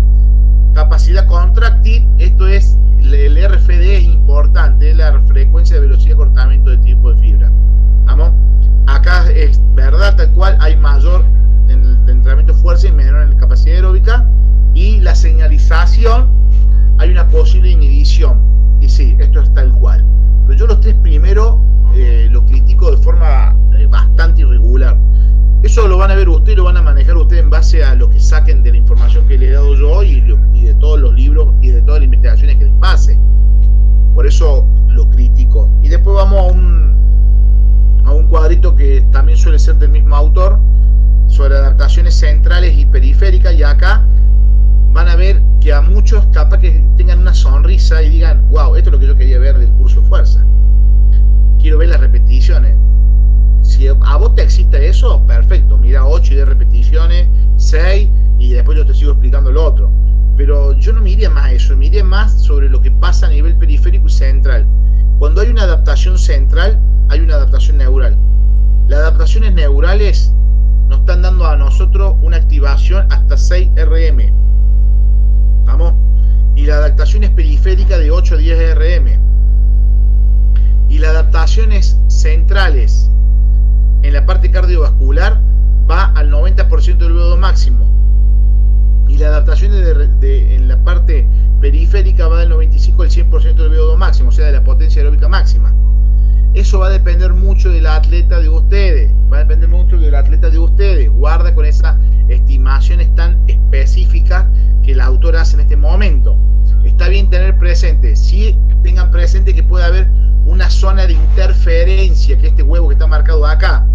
Capacidad contráctil, esto es, el RFD es importante, es la frecuencia de velocidad de cortamiento de tipo de fibra. ¿Vamos? Acá es verdad, tal cual, hay mayor en el entrenamiento de fuerza y menor en la capacidad aeróbica. Y la señalización, hay una posible inhibición. Y sí, esto es tal cual. Pero yo los tres primeros los critico de forma bastante irregular. Eso lo van a ver ustedes, lo van a manejar ustedes en base a lo que saquen de la información que les he dado yo y de todos los libros y de todas las investigaciones que les pase. Por eso lo critico. Y después vamos a un cuadrito que también suele ser del mismo autor, sobre adaptaciones centrales y periféricas, y acá van a ver que a muchos capaz que tengan una sonrisa y digan, wow, esto es lo que yo quería ver del curso de fuerza. Quiero ver las repeticiones. Si a vos te excita eso, perfecto, mira 8 y 10 repeticiones, 6, y después yo te sigo explicando lo otro. Pero yo no me iría más a eso, me iría más sobre lo que pasa a nivel periférico y central. Cuando hay una adaptación central, hay una adaptación neural. Las adaptaciones neurales nos están dando a nosotros una activación hasta 6 RM. ¿Vamos? Y la adaptación es periférica de 8 a 10 RM. Y las adaptaciones centrales en la parte cardiovascular va al 90% del VO2 máximo. Y la adaptación en la parte periférica va del 95 al 100% del VO2 máximo, o sea, de la potencia aeróbica máxima. Eso va a depender mucho del atleta de ustedes, guarda con esas estimaciones tan específicas que el autor hace en este momento. Está bien tener presente, sí, tengan presente que puede haber una zona de interferencia, que este huevo que está marcado acá.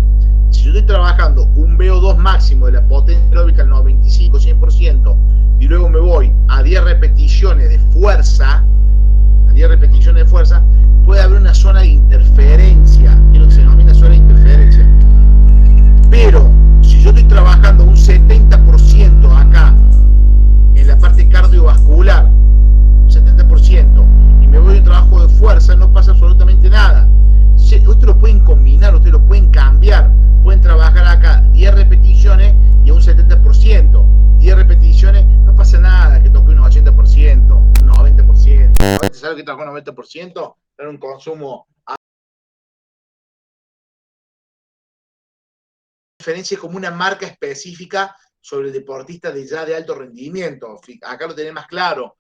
Si yo estoy trabajando un VO2 máximo de la potencia aeróbica al 95, 100%, y luego me voy a 10 repeticiones de fuerza, puede haber una zona de interferencia, que es lo que se denomina zona de interferencia. Pero si yo estoy trabajando un 70% acá, en la parte cardiovascular, un 70%, y me voy a un trabajo de fuerza, no pasa absolutamente nada. Ustedes lo pueden combinar, ustedes lo pueden cambiar. Pueden trabajar acá 10 repeticiones y a un 70%. 10 repeticiones, no pasa nada que toque un 80%, un 90%. ¿Sabes que trabajar un 90%? Tener un consumo. Diferencia como una marca específica sobre el deportista de alto rendimiento. Acá lo tenés más claro.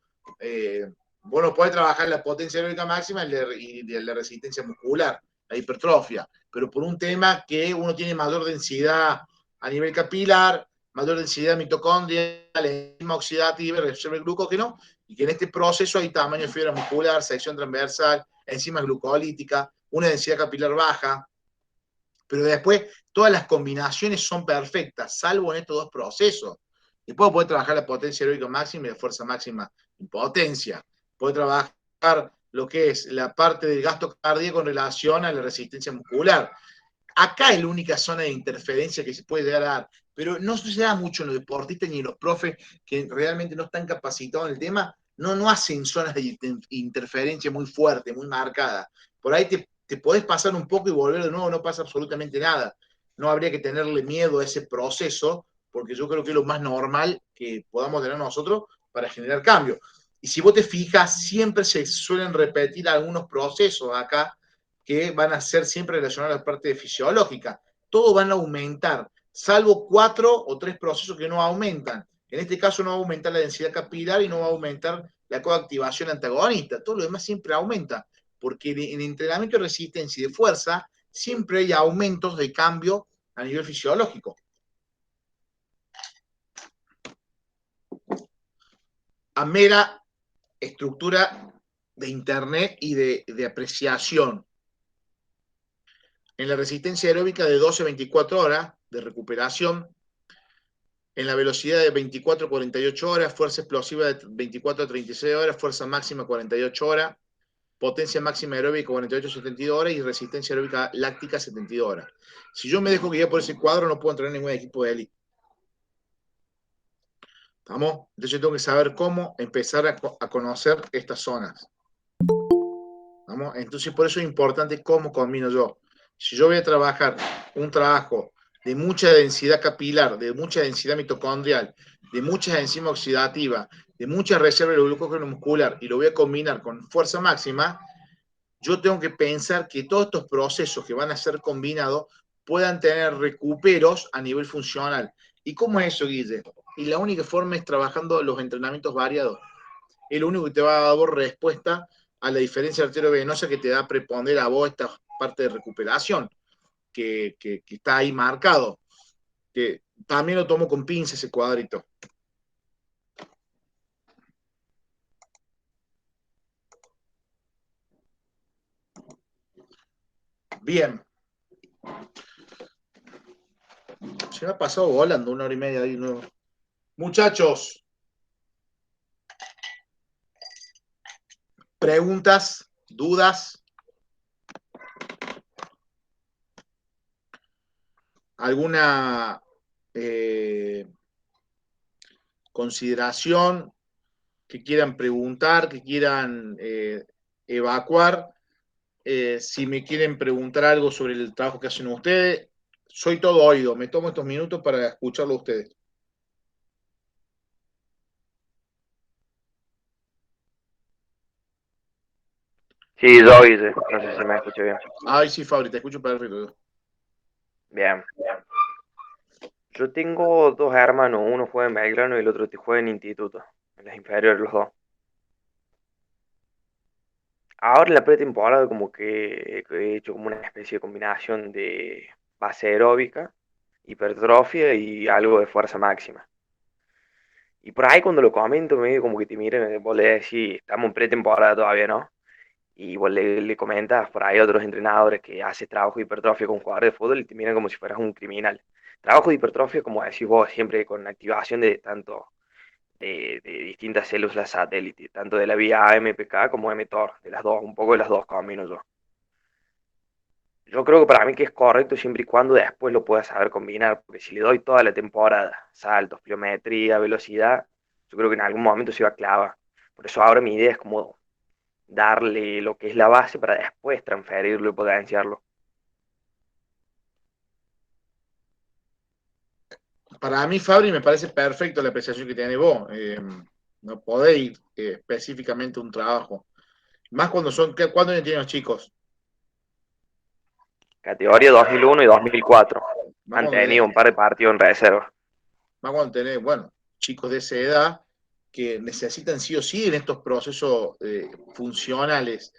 Vos no podés trabajar la potencia aeróbica máxima y la resistencia muscular, la hipertrofia, pero por un tema que uno tiene mayor densidad a nivel capilar, mayor densidad mitocondrial, enzima oxidativa, reserva el glucógeno, y que en este proceso hay tamaño de fibra muscular, sección transversal, enzimas glucolíticas, una densidad capilar baja, pero después todas las combinaciones son perfectas, salvo en estos dos procesos. Después puede trabajar la potencia aeróbica máxima y la fuerza máxima en potencia. Puede trabajar lo que es la parte del gasto cardíaco en relación a la resistencia muscular. Acá es la única zona de interferencia que se puede llegar a dar, pero no se da mucho en los deportistas ni en los profes que realmente no están capacitados en el tema, no hacen zonas de interferencia muy fuerte, muy marcada. Por ahí te podés pasar un poco y volver de nuevo, no pasa absolutamente nada. No habría que tenerle miedo a ese proceso, porque yo creo que es lo más normal que podamos tener nosotros para generar cambio. Y si vos te fijas, siempre se suelen repetir algunos procesos acá que van a ser siempre relacionados a la parte fisiológica. Todos van a aumentar, salvo 4 o 3 procesos que no aumentan. En este caso no va a aumentar la densidad capilar y no va a aumentar la coactivación antagonista. Todo lo demás siempre aumenta, porque en entrenamiento de resistencia y de fuerza siempre hay aumentos de cambio a nivel fisiológico. A mera estructura de internet y de apreciación. En la resistencia aeróbica de 12 a 24 horas de recuperación, en la velocidad de 24 a 48 horas, fuerza explosiva de 24 a 36 horas, fuerza máxima 48 horas, potencia máxima aeróbica 48 a 72 horas y resistencia aeróbica láctica 72 horas. Si yo me dejo guiar por ese cuadro, no puedo entrenar ningún equipo de élite. ¿Estamos? Entonces yo tengo que saber cómo empezar a conocer estas zonas. ¿Estamos? Entonces por eso es importante cómo combino yo. Si yo voy a trabajar un trabajo de mucha densidad capilar, de mucha densidad mitocondrial, de mucha enzima oxidativa, de mucha reserva de glucógeno muscular y lo voy a combinar con fuerza máxima, yo tengo que pensar que todos estos procesos que van a ser combinados puedan tener recuperos a nivel funcional. ¿Y cómo es eso, Guille? Y la única forma es trabajando los entrenamientos variados. Es lo único que te va a dar respuesta a la diferencia arteriovenosa que te da a preponder a vos esta parte de recuperación que está ahí marcado. Que también lo tomo con pinza ese cuadrito. Bien. Se me ha pasado volando 1 hora y media ahí nuevo. Muchachos, preguntas, dudas, alguna consideración que quieran preguntar, que quieran evacuar. Si me quieren preguntar algo sobre el trabajo que hacen ustedes, soy todo oído. Me tomo estos minutos para escucharlo a ustedes. Sí, yo hice. No sé si me escucho bien. Ay, sí, Fabri, te escucho perfecto. Bien. Yo tengo dos hermanos, uno juega en Belgrano y el otro juega en Instituto, en las inferiores los dos. Ahora en la pretemporada como que he hecho como una especie de combinación de base aeróbica, hipertrofia y algo de fuerza máxima. Y por ahí cuando lo comento medio como que te miran, vos le decís, estamos en pretemporada todavía, ¿no? Y vos le comentas por ahí a otros entrenadores que haces trabajo de hipertrofia con jugadores de fútbol y te miran como si fueras un criminal. Trabajo de hipertrofia, como decís vos, siempre con activación de tanto de distintas células satélite, tanto de la vía AMPK como mTOR, de las dos, un poco de las dos combino yo. Yo creo que para mí que es correcto siempre y cuando después lo pueda saber combinar, porque si le doy toda la temporada, saltos, pliometría, velocidad, yo creo que en algún momento se va a clavar. Por eso ahora mi idea es como darle lo que es la base para después transferirlo y potenciarlo. Para mí, Fabri, me parece perfecto la apreciación que tenés vos. No podéis ir específicamente a un trabajo. Más cuando ¿cuándo tienen los chicos? Categoría 2001 y 2004. Más Han cuando tenido tenés, un par de partidos en reserva. más cuando tenés, bueno, chicos de esa edad que necesitan sí o sí en estos procesos funcionales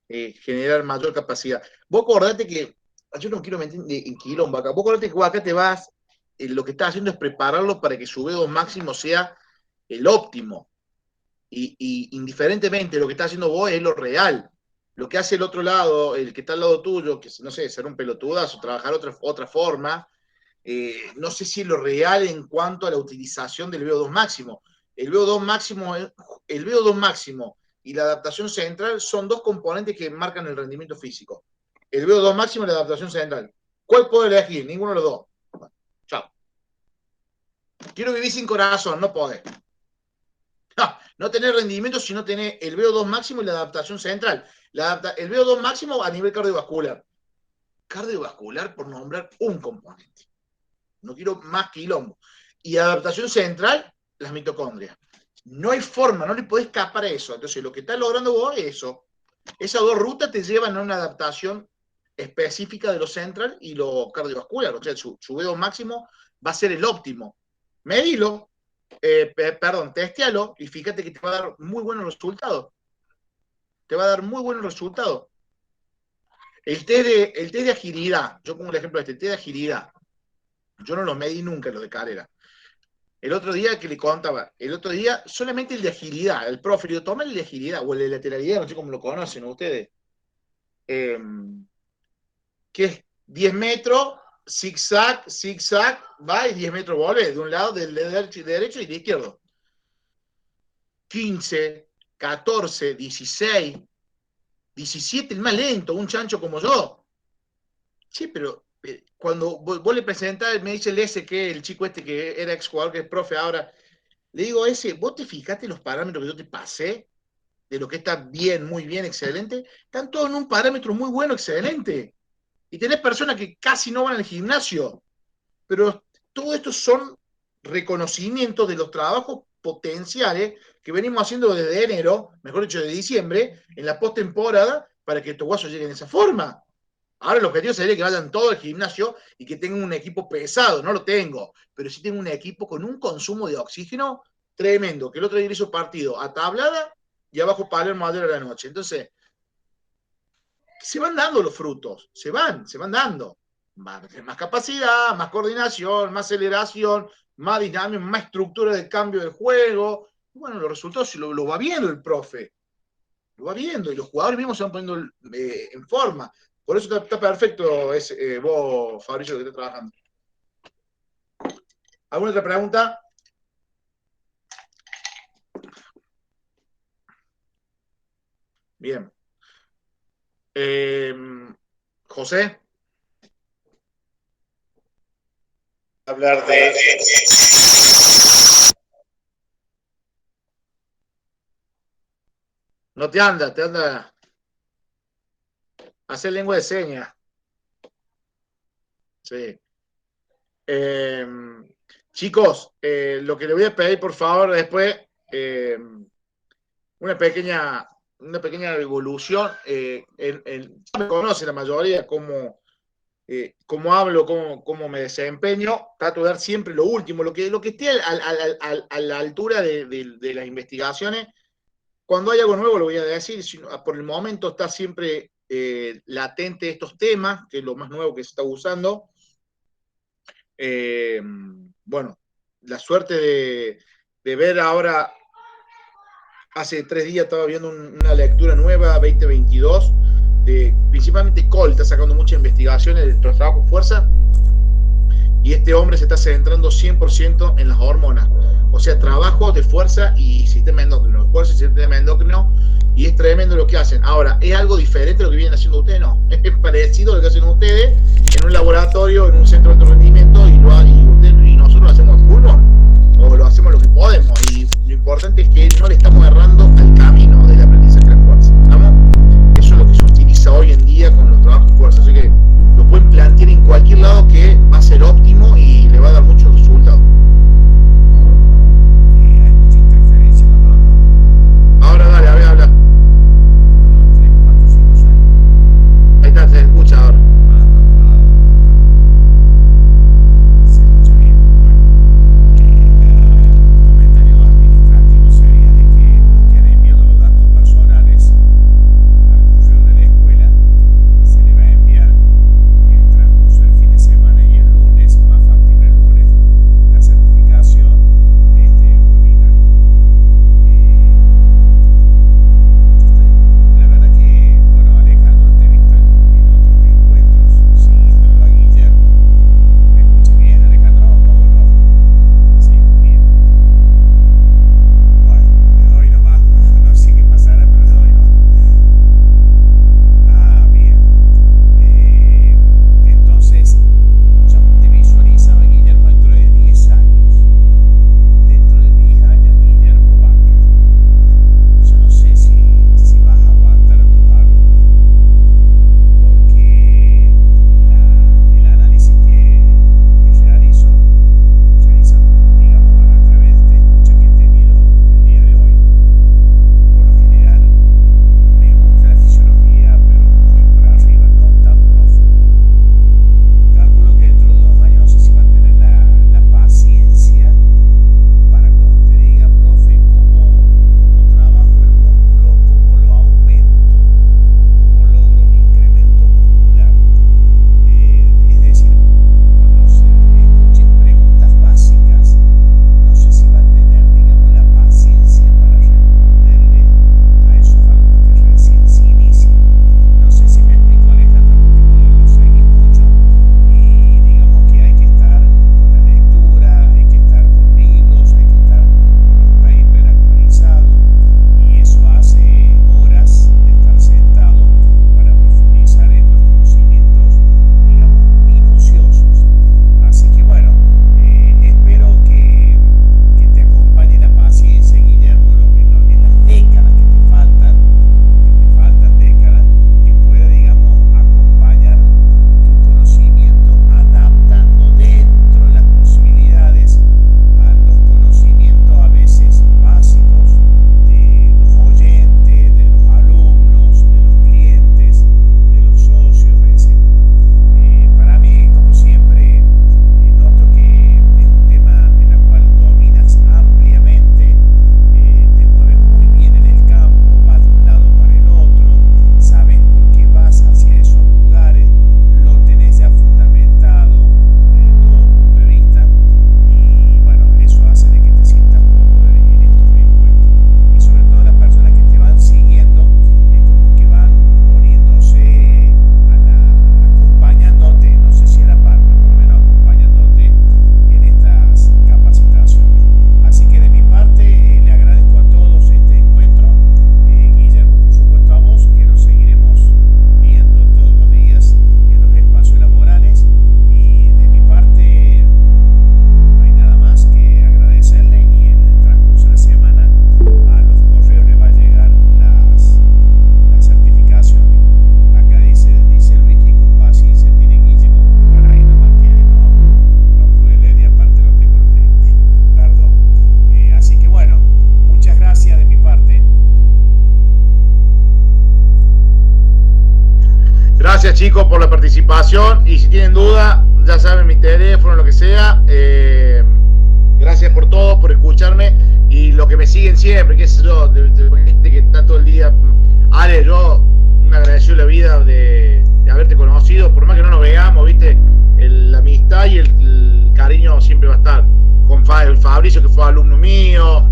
generar mayor capacidad. Vos acordate que, yo no quiero meter en quilombo acá, vos acordate que vos acá te vas, lo que estás haciendo es prepararlo para que su VO2 máximo sea el óptimo. Y indiferentemente lo que está haciendo vos es lo real. Lo que hace el otro lado, el que está al lado tuyo, que no sé, ser un pelotudazo, trabajar otra forma, no sé si es lo real en cuanto a la utilización del VO2 máximo. El VO2 máximo, el VO2 máximo y la adaptación central son dos componentes que marcan el rendimiento físico. El VO2 máximo y la adaptación central. ¿Cuál puedo elegir? Ninguno de los dos. Bueno, chao. Quiero vivir sin corazón, no podés. No tener rendimiento, sino tener el VO2 máximo y la adaptación central. El VO2 máximo a nivel cardiovascular. Cardiovascular por nombrar un componente. No quiero más quilombo. Y adaptación central, las mitocondrias. No hay forma, no le podés escapar a eso. Entonces, lo que estás logrando vos es eso. Esas dos rutas te llevan a una adaptación específica de lo central y lo cardiovascular. O sea, su VO2 máximo va a ser el óptimo. Medilo, testealo y fíjate que te va a dar muy buenos resultados. Te va a dar muy buenos resultados. El test de agilidad, yo pongo el ejemplo de el test de agilidad. Yo no lo medí nunca, lo de carrera. El otro día que le contaba, solamente el de agilidad, el profe, yo toma el de agilidad o el de lateralidad, no sé cómo lo conocen ustedes. Que es 10 metros, zigzag, va y 10 metros vuelve, de un lado, del derecho y de izquierdo. 15, 14, 16, 17, el más lento, un chancho como yo. Sí, pero cuando vos le presentás, me dice el ese que el chico este que era exjugador, que es profe ahora, le digo, vos te fijaste los parámetros que yo te pasé, de lo que está bien, muy bien, excelente, están todos en un parámetro muy bueno, excelente. Y tenés personas que casi no van al gimnasio, pero todo esto son reconocimientos de los trabajos potenciales que venimos haciendo desde enero, mejor dicho, de diciembre, en la postemporada, para que estos guasos lleguen de esa forma. Ahora el objetivo sería que vayan todos al gimnasio y que tengan un equipo pesado. No lo tengo, pero sí tengo un equipo con un consumo de oxígeno tremendo, que el otro día hizo partido a tablada y abajo Palermo ayer a la noche. Entonces, se van dando los frutos, se van dando. Más capacidad, más coordinación, más aceleración, más dinámica, más estructura de cambio del juego. Bueno, los resultados lo va viendo el profe. Lo va viendo y los jugadores mismos se van poniendo en forma. Por eso está perfecto vos, Fabricio, que estás trabajando. ¿Alguna otra pregunta? Bien. José. Hablar de... No te anda. Hacer lengua de señas. Sí. Chicos, lo que le voy a pedir, por favor, después, una pequeña evolución. Me conoce la mayoría cómo hablo, cómo me desempeño. Trato de dar siempre lo último, lo que esté a la altura de las investigaciones. Cuando hay algo nuevo lo voy a decir. Por el momento está siempre latente estos temas, que es lo más nuevo que se está usando. Bueno, la suerte de ver ahora, hace 3 días estaba viendo una lectura nueva, 2022, principalmente Cole está sacando muchas investigaciones de los trabajos fuerza, y este hombre se está centrando 100% en las hormonas, o sea, trabajos de fuerza y sistema endocrino, fuerza y sistema endocrino, y es tremendo lo que hacen. Ahora, ¿es algo diferente a lo que vienen haciendo ustedes? No, es parecido a lo que hacen ustedes en un laboratorio, en un centro de alto rendimiento, y nosotros lo hacemos a pulmón, o lo hacemos lo que podemos, y lo importante es que no le estamos errando al camino del aprendizaje de la fuerza. ¿Estamos? Eso es lo que se utiliza hoy en día con los trabajos de fuerza, así que lo pueden plantear en cualquier lado, que va a ser óptimo y le va a dar muchos resultados. Hay mucha interferencia cuando hablo. Ahora dale, a ver, habla. 1, 2, 3, 4, 5, 6. Ahí está, se escucha ahora. Se escucha bien. Bueno, Gracias, chicos, por la participación. Y si tienen duda, ya saben mi teléfono, lo que sea. Gracias por todo, por escucharme. Y lo que me siguen siempre, qué sé yo, de gente que está todo el día. Ale, yo me agradeció la vida de haberte conocido. Por más que no nos veamos, viste, la amistad y el cariño siempre va a estar. Con el Fabricio, que fue alumno mío.